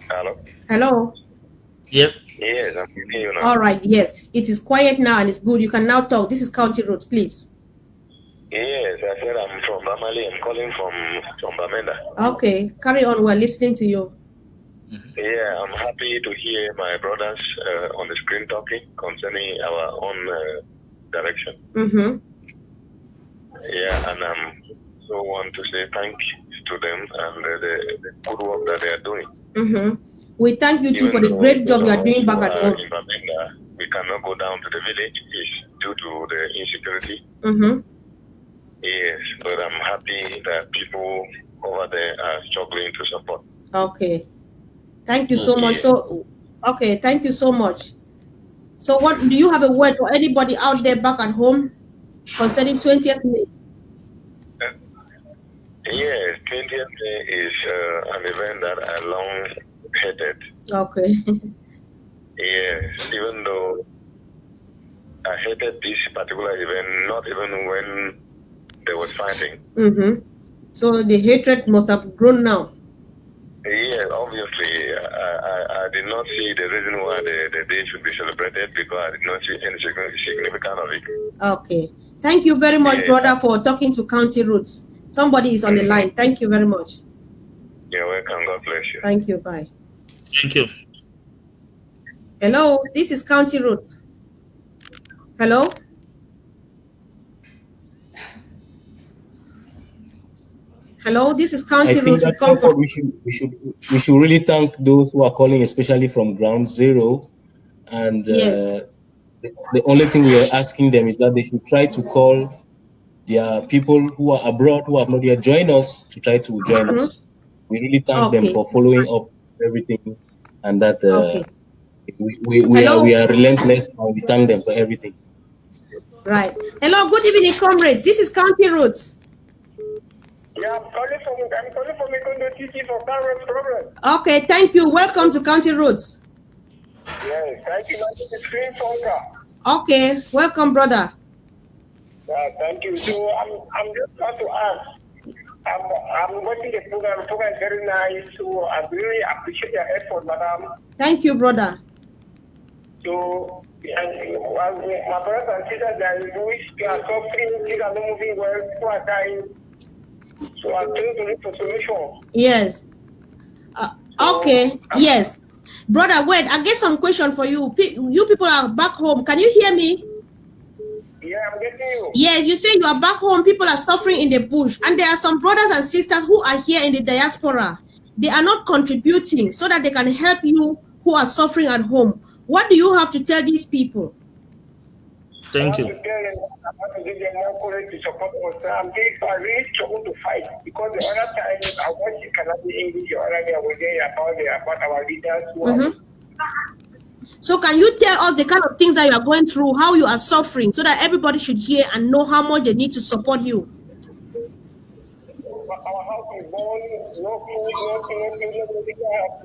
Hello. Hello. Yep. Yes, I'm hearing you now. All right. Yes, it is quiet now and it's good. You can now talk. This is County Roads, please. Yes, I said I'm from Bamali. I'm calling from Bamenda. Okay, carry on. We're listening to you. Yeah, I'm happy to hear my brothers on the screen talking concerning our own direction. Yeah, and I so want to say thank you to them and the good work that they are doing. We thank you too for the great job you are doing back at home. In Bamenda, we cannot go down to the village. It's due to the insecurity. Yes, but I'm happy that people over there are struggling to support. Okay. Thank you so much. So, okay, thank you so much. So what, do you have a word for anybody out there back at home concerning 20th May? Yes, 20th May is an event that I long hated. Okay. Yes, even though I hated this particular event, not even when there was fighting. So the hatred must have grown now. Yeah, obviously, I did not see the reason why the day should be celebrated because I did not see any significance of it. Okay. Thank you very much, brother, for talking to County Roads. Somebody is on the line. Thank you very much. You're welcome. God bless you. Thank you. Bye. Thank you. Hello, this is County Roads. Hello? Hello, this is County Roads. We should really thank those who are calling, especially from Ground Zero. And the only thing we are asking them is that they should try to call their people who are abroad who have not yet joined us to try to join us. We really thank them for following up everything, and that we are relentless, and we thank them for everything. Right. Hello, good evening, comrades. This is County Roads. Yeah, I'm calling from Ikondo City for Congress problem. Okay, thank you. Welcome to County Roads. Yes, thank you. This is Green Fonka. Okay, welcome, brother. Yeah, thank you. So I'm just want to ask. I'm watching the program. The program is very nice. So I really appreciate your effort, madam. Thank you, brother. So my brothers and sisters that which are suffering, things are not moving well, people are dying. So I'm trying to look for solution. Yes. Okay. Yes. Brother, wait, I get some question for you. You people are back home. Can you hear me? Yeah, I'm getting you. Yes, you say you are back home. People are suffering in the bush. And there are some brothers and sisters who are here in the diaspora. They are not contributing so that they can help you who are suffering at home. What do you have to tell these people? Thank you. I want to give them more courage to support us. I really struggle to fight because the other time I watched the Canadian English the other day I was there about our leaders. So can you tell us the kind of things that you are going through, how you are suffering, so that everybody should hear and know how much they need to support you? Our house is born, no food,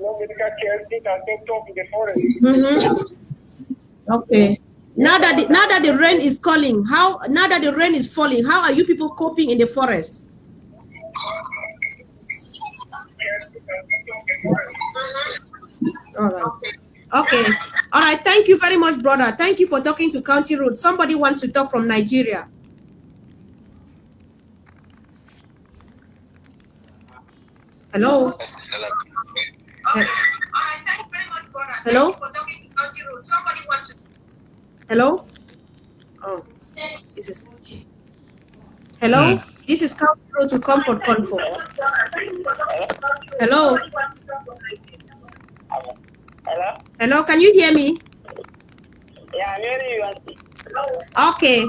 no medical care, things are so tough in the forest. Okay. Now that the rain is falling, now that the rain is falling, how are you people coping in the forest? All right. Okay. All right. Thank you very much, brother. Thank you for talking to County Road. Somebody wants to talk from Nigeria. Hello. Hello. Hello. Oh, this is. Hello. This is County Road to Comfort Konfor. Hello. Hello. Hello. Can you hear me? Yeah, I'm hearing you. Okay.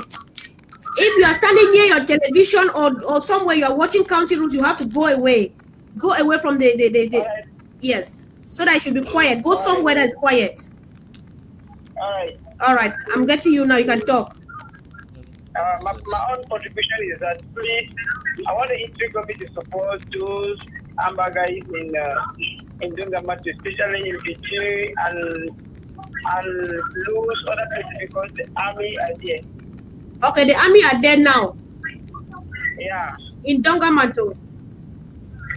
If you are standing near your television or somewhere you are watching County Route, you have to go away. Go away from the yes. So that it should be quiet. Go somewhere that is quiet. All right. I'm getting you now. You can talk. My own contribution is that please, I want the history committee to support those Amba guys in Dungamatu, especially in Pichi and lose other places because the army are there. Okay, the army are there now. Yeah. In Dungamatu.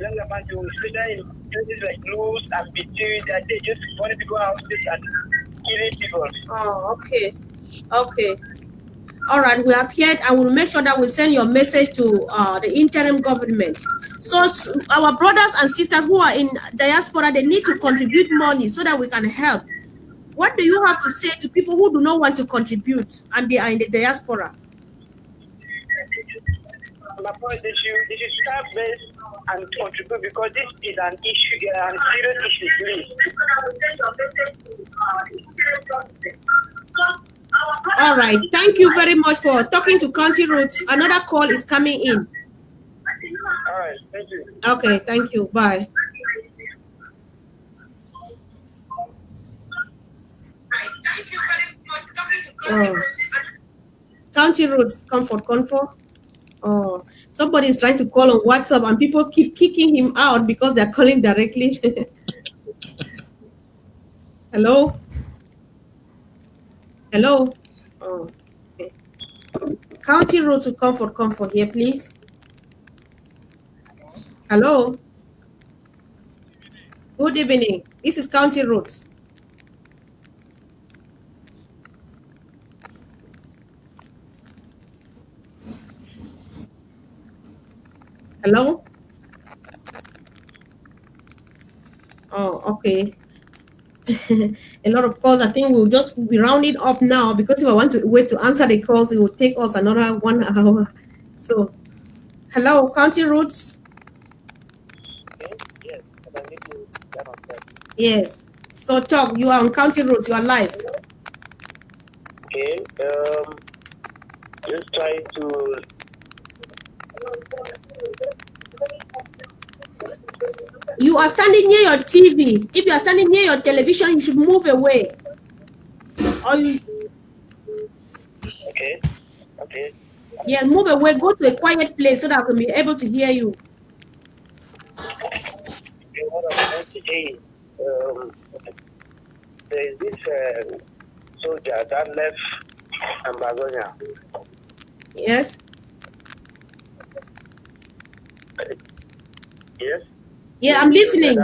Dungamatu, especially in places like Luz and Pichi, that they just wanted to go out and killing people. Oh, okay. Okay. All right, we have heard. I will make sure that we send your message to the interim government. So our brothers and sisters who are in diaspora, they need to contribute money so that we can help. What do you have to say to people who do not want to contribute and they are in the diaspora? My point is you should start this and contribute because this is an issue, a serious issue, please. All right. Thank you very much for talking to County Routes. Another call is coming in. All right. Thank you. Okay. Thank you. Bye. County Routes, Konfor. Oh, somebody is trying to call on WhatsApp and people keep kicking him out because they're calling directly. Hello? Hello? Oh, okay. County Road to Konfor here, please. Hello? Good evening. This is County Road. Hello? Oh, okay. A lot of calls. I think we'll just be rounding up now because if I want to wait to answer the calls, it will take us another 1 hour. So, hello, County Routes. Yes. So talk. You are on County Routes. You are live. Okay. Just try to. You are standing near your TV. If you are standing near your television, you should move away. Or you... Okay. Okay. Yeah, move away. Go to a quiet place so that I can be able to hear you. Okay, what I'm going to say, there is this soldier that left Baka-Tanja. Yes. Yes. Yeah, I'm listening.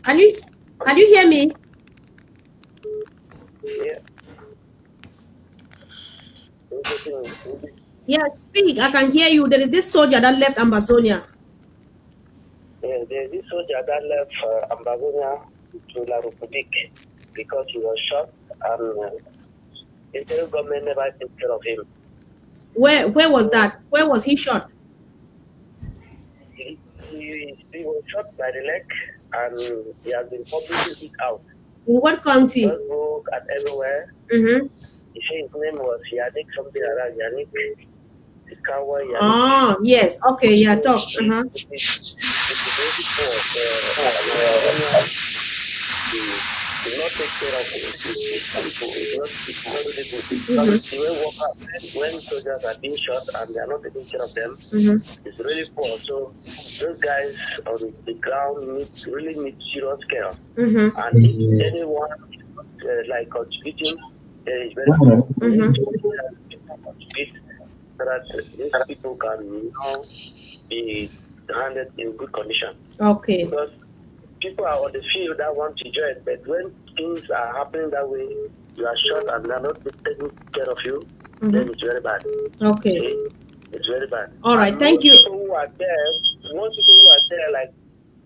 Can you hear me? Yeah. Yes, speak. I can hear you. There is this soldier that left Baka-Tanja. Yeah, there is this soldier that left Baka-Tanja to La Republique because he was shot and the federal government never took care of him. Where was that? Where was he shot? He was shot by the leg and he has been publicly hit out. In what county? Facebook and everywhere. Mm-hmm. He said his name was Yannick, something like that. Yannick. Oh, yes. Okay, yeah, talk. Uh-huh. Did not take care of people. When soldiers are being shot and they are not taking care of them, it's really poor. So those guys on the ground really need serious care. And if anyone like contributing, is very important. So that these people can be handled in good condition. Okay. Because people are on the field that want to join, but when things are happening that way, you are shot and they are not taking care of you, then it's very bad. Okay. See? It's very bad. All right, thank you. Most people who are there, like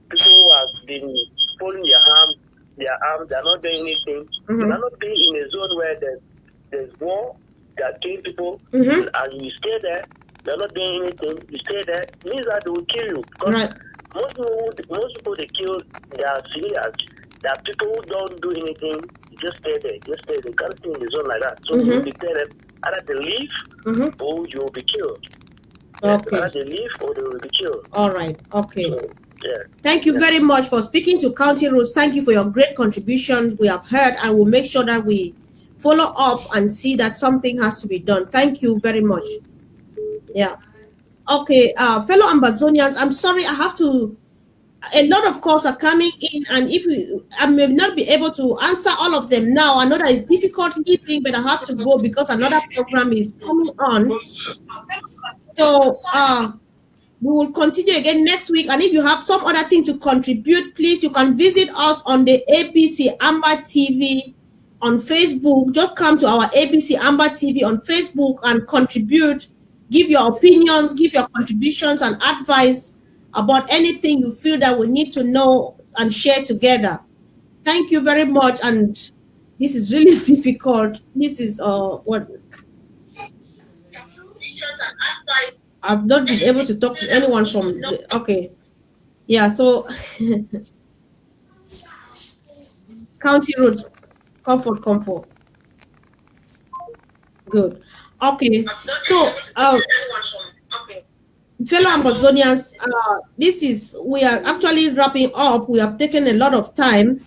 people who have been pulling their arms, they are not doing anything. They are not being in a zone where there's war, they are killing people, and you stay there, they are not doing anything, you stay there, it means that they will kill you. Because most people they kill, they are civilians. There are people who don't do anything, just stay there, can't stay in the zone like that. So you'll be telling either they leave or you'll be killed. Okay. Either they leave or they will be killed. All right. Okay. So, yeah. Thank you very much for speaking to County Roads. Thank you for your great contributions. We have heard, and we'll make sure that we follow up and see that something has to be done. Thank you very much. Yeah. Okay, fellow Ambazonians, I'm sorry, I have to. A lot of calls are coming in, and I may not be able to answer all of them now. I know that it's difficult leaving, but I have to go because another program is coming on. So we will continue again next week. And if you have some other thing to contribute, please, you can visit us on the ABC Amber TV on Facebook. Just come to our ABC Amber TV on Facebook and contribute. Give your opinions, give your contributions and advice about anything you feel that we need to know and share together. Thank you very much. And this is really difficult. This is what I've not been able to talk to anyone from. Okay, yeah. So County Roads, Konfor. Good. Okay. So fellow Amazonians, we are actually wrapping up. We have taken a lot of time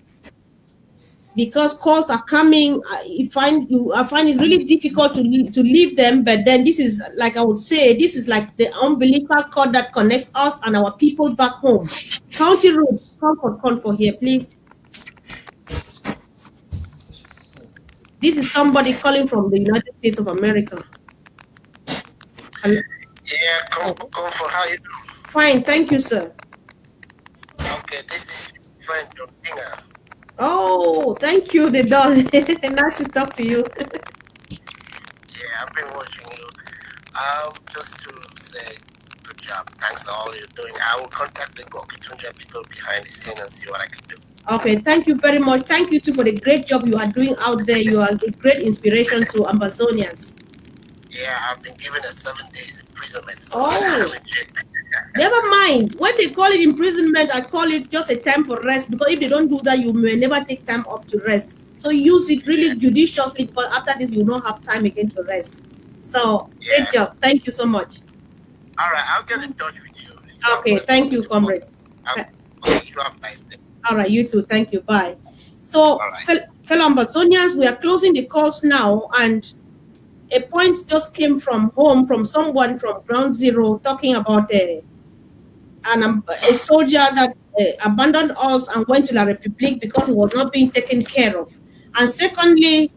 because calls are coming. I find it really difficult to leave them. But then this is, like I would say, this is like the umbilical cord that connects us and our people back home. County Road, Konfor here, please. This is somebody calling from the United States of America. Yeah, Konfor, how you doing? Fine, thank you, sir. Okay, this is friend Dontinga. Oh, thank you, the Don. Nice to talk to you. Yeah, I've been watching you. Just to say, good job. Thanks for all you're doing. I will contact the Baka-Tanja people behind the scene and see what I can do. Okay, thank you very much. Thank you too for the great job you are doing out there. You are a great inspiration to Amazonians. Yeah, I've been given a 7 days imprisonment. So Never mind. When they call it imprisonment, I call it just a time for rest, because if they don't do that, you may never take time up to rest. So use it really judiciously, because after this, you don't have time again to rest. So, great job. Thank you so much. All right, I'll get in touch with you. Okay, thank you, comrade. You have a nice day. All right, you too. Thank you. Bye. So, fellow Amazonians, we are closing the calls now, and a point just came from home from someone from Ground Zero talking about a soldier that abandoned us and went to La République because he was not being taken care of. And secondly,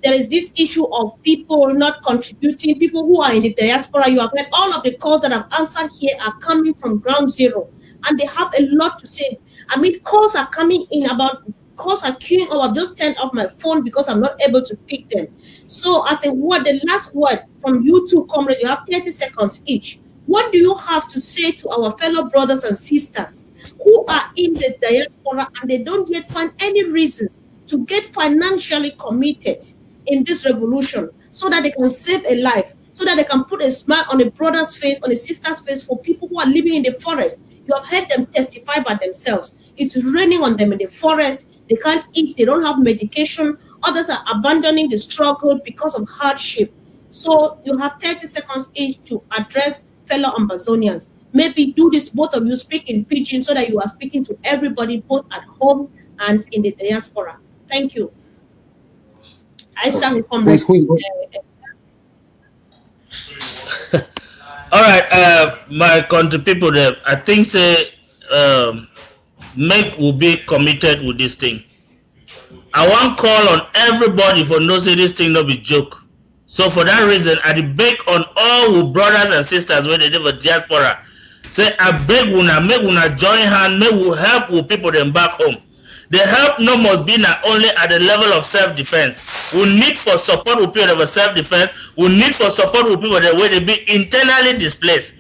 there is this issue of people not contributing, people who are in the diaspora. You have heard all of the calls that I've answered here are coming from Ground Zero, and they have a lot to say. I mean, calls are coming in about, calls are queuing up. I've just turned off my phone because I'm not able to pick them. So as a word, the last word from you two, comrades, you have 30 seconds each. What do you have to say to our fellow brothers and sisters who are in the diaspora and they don't yet find any reason to get financially committed in this revolution, so that they can save a life, so that they can put a smile on a brother's face, on a sister's face, for people who are living in the forest? You have heard them testify by themselves. It's raining on them in the forest. They can't eat. They don't have medication. Others are abandoning the struggle because of hardship. So you have 30 seconds each to address fellow Amazonians. Maybe do this, both of you speak in pidgin, so that you are speaking to everybody, both at home and in the diaspora. Thank you. I start with comrades. All right, my country people there, I think say make will be committed with this thing. I want call on everybody for no say this thing no be joke. So for that reason, I beg on all brothers and sisters where they live in diaspora. Say I beg una, make una join hand, make we help with people them back home. The help no must be not only at the level of self-defense. We need for support with people of self-defense. We need for support with people that way they be internally displaced.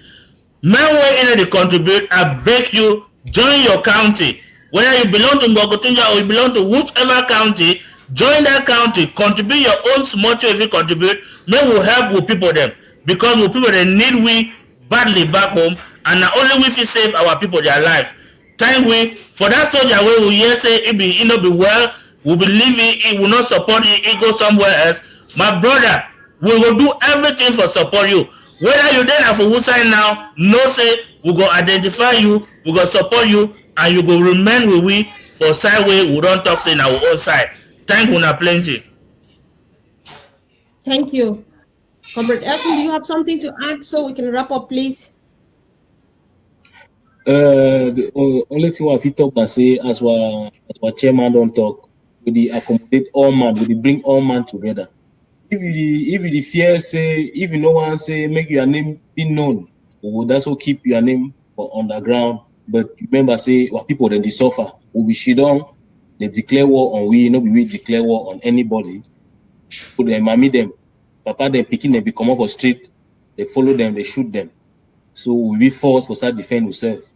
Men way in the contribute, I beg you, join your county. Whether you belong to Baka-Tanja or you belong to whichever county, join that county, contribute your own small if you contribute, may we help with people them. Because with people that need we badly back home, and not only we feel save our people their lives. Time we for that soldier where we hear say it no be well, we believe it will not support it, it go somewhere else. My brother, we will do everything for support you. Whether you then for who sign now, no say we go identify you, we go support you, and you go remain with we for side way we don't talk say in our own side. Thank you na plenty. Thank you. Comrade Elton, do you have something to add so we can wrap up, please? The only thing I fit talk and say as our chairman don't talk, we accommodate all man, we bring all man together. If you fear say, if you no one say make your name be known, we will also keep your name for underground. But remember say what people then they suffer. We be shit on, they declare war on we, no be we declare war on anybody. Put them, mommy them, papa them picking them, be come off the street, they follow them, they shoot them. So we be forced to start defend ourselves.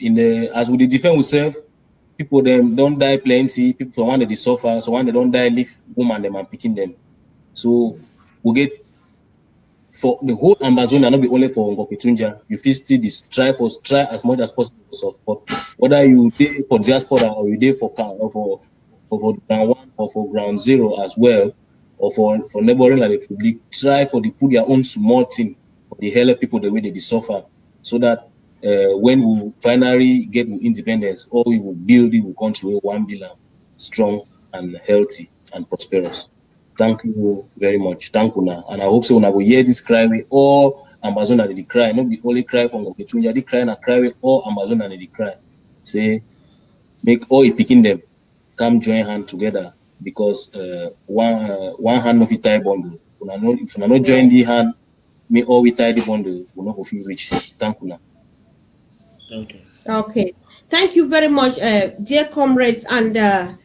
As we defend ourselves, people them don't die plenty. People one they suffer, so when they don't die, leave woman them and picking them. So we get for the whole Amazon and not be only for Baka-Tanja. You feel still this try as much as possible to support. Whether you there for diaspora or you there for ground one or for ground zero as well, or for neighboring like the Republic, try for the put their own small thing for the help people the way they suffer. So that when we finally get independence, or we will build the country one billion strong and healthy and prosperous. Thank you very much. Thank you now. And I hope so when I will hear this cry with all Amazon and they cry. Not be only cry from Baka-Tanja, they cry and I cry with all Amazon and they cry. Say make all picking them come join hand together because one hand of it tie bundle. If you not join the hand, me all we tie the bundle will not feel rich. Thank you now. Thank you. Okay. Thank you very much, dear comrades, and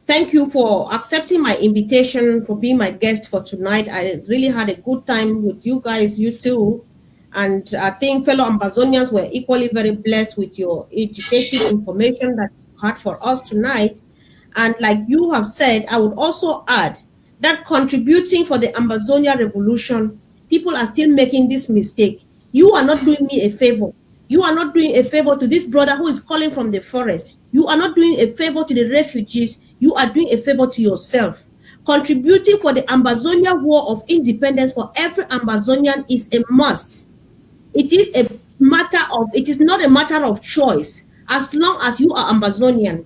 thank you for accepting my invitation, for being my guest for tonight. I really had a good time with you guys, you too. And I think fellow Ambazonians were equally very blessed with your educative information that you had for us tonight. And like you have said, I would also add that contributing for the Ambazonia revolution, people are still making this mistake. You are not doing me a favor. You are not doing a favor to this brother who is calling from the forest. You are not doing a favor to the refugees. You are doing a favor to yourself. Contributing for the Ambazonia War of Independence for every Ambazonian is a must. It is not a matter of choice. As long as you are Ambazonian,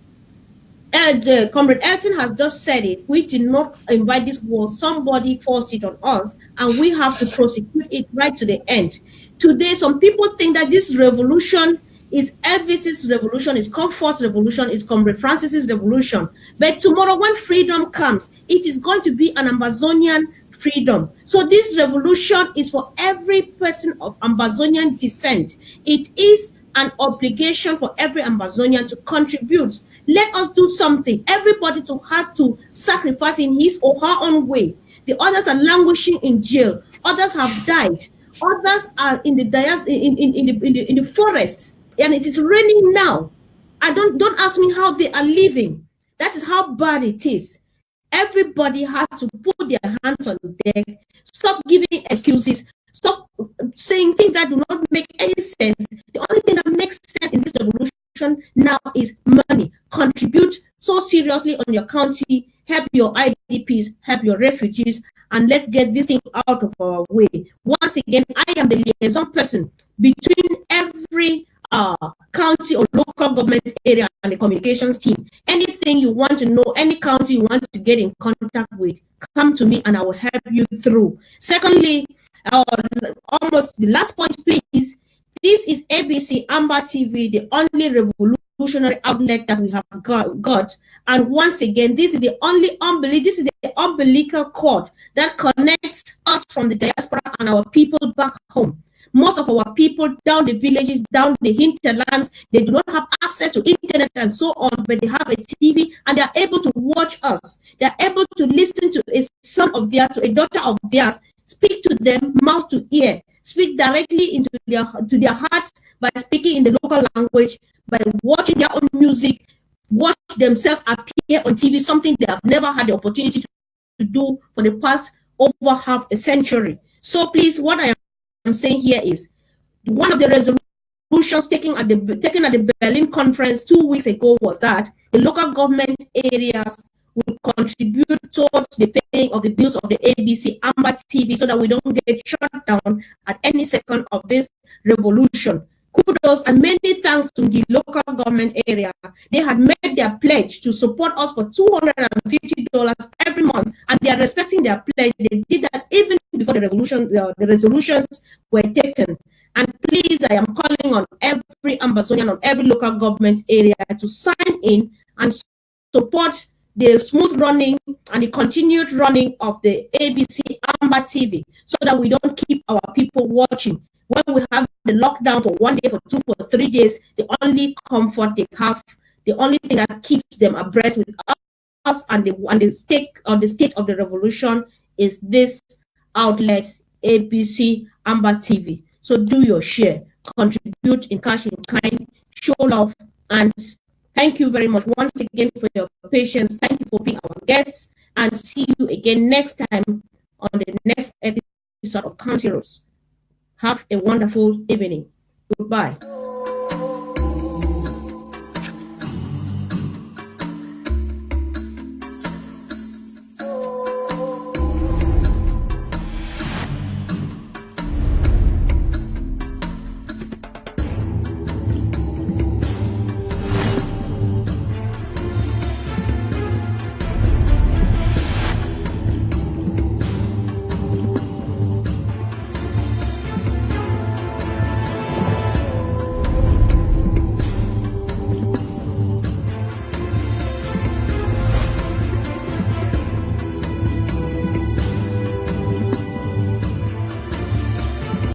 Comrade Elton has just said it. We did not invite this war. Somebody forced it on us, and we have to prosecute it right to the end. Today, some people think that this revolution is Elvis's revolution, is Konfor's revolution, is Comrade Francis's revolution. But tomorrow, when freedom comes, it is going to be an Ambazonian freedom. So this revolution is for every person of Ambazonian descent. It is an obligation for every Ambazonian to contribute. Let us do something. Everybody has to sacrifice in his or her own way. The others are languishing in jail. Others have died. Others are in the forests, and it is raining now. Don't ask me how they are living. That is how bad it is. Everybody has to put their hands on deck. Stop giving excuses. Stop saying things that do not make any sense. The only thing that makes sense in this revolution now is money. Contribute so seriously on your county. Help your IDPs, help your refugees, and let's get this thing out of our way. Once again, I am the liaison person between every county or local government area and the communications team. Anything you want to know, any county you want to get in contact with, come to me and I will help you through. Secondly, almost the last point, please. This is ABC Amber TV, the only revolutionary outlet that we have got. And once again, this is the umbilical cord that connects us from the diaspora and our people back home. Most of our people down the villages, down the hinterlands, they do not have access to internet and so on, but they have a TV and they are able to watch us. They are able to listen to a son of theirs, to a daughter of theirs, speak to them mouth to ear, speak directly into their hearts by speaking in the local language, by watching their own music, watch themselves appear on TV, something they have never had the opportunity to do for the past over half a century. So please, what I am saying here is one of the resolutions resolutions taken at the Berlin conference 2 weeks ago was that the local government areas will contribute towards the paying of the bills of the ABC Amber TV so that we don't get shut down at any second of this revolution. Kudos and many thanks to the local government area. They had made their pledge to support us for $250 every month, and they are respecting their pledge. They did that even before the revolution, the resolutions were taken. And please, I am calling on every Ambazonian, on every local government area to sign in and support the smooth running and the continued running of the ABC Amber TV so that we don't keep our people watching. When we have the lockdown for 1 day, for 2, for 3 days, the only comfort they have, the only thing that keeps them abreast with us and the state of the revolution is this outlet, ABC Amber TV. So do your share, contribute in cash, in kind, show love, and thank you very much once again for your patience. Thank you for being our guests, and see you again next time on the next episode of County Roads. Have a wonderful evening. Goodbye.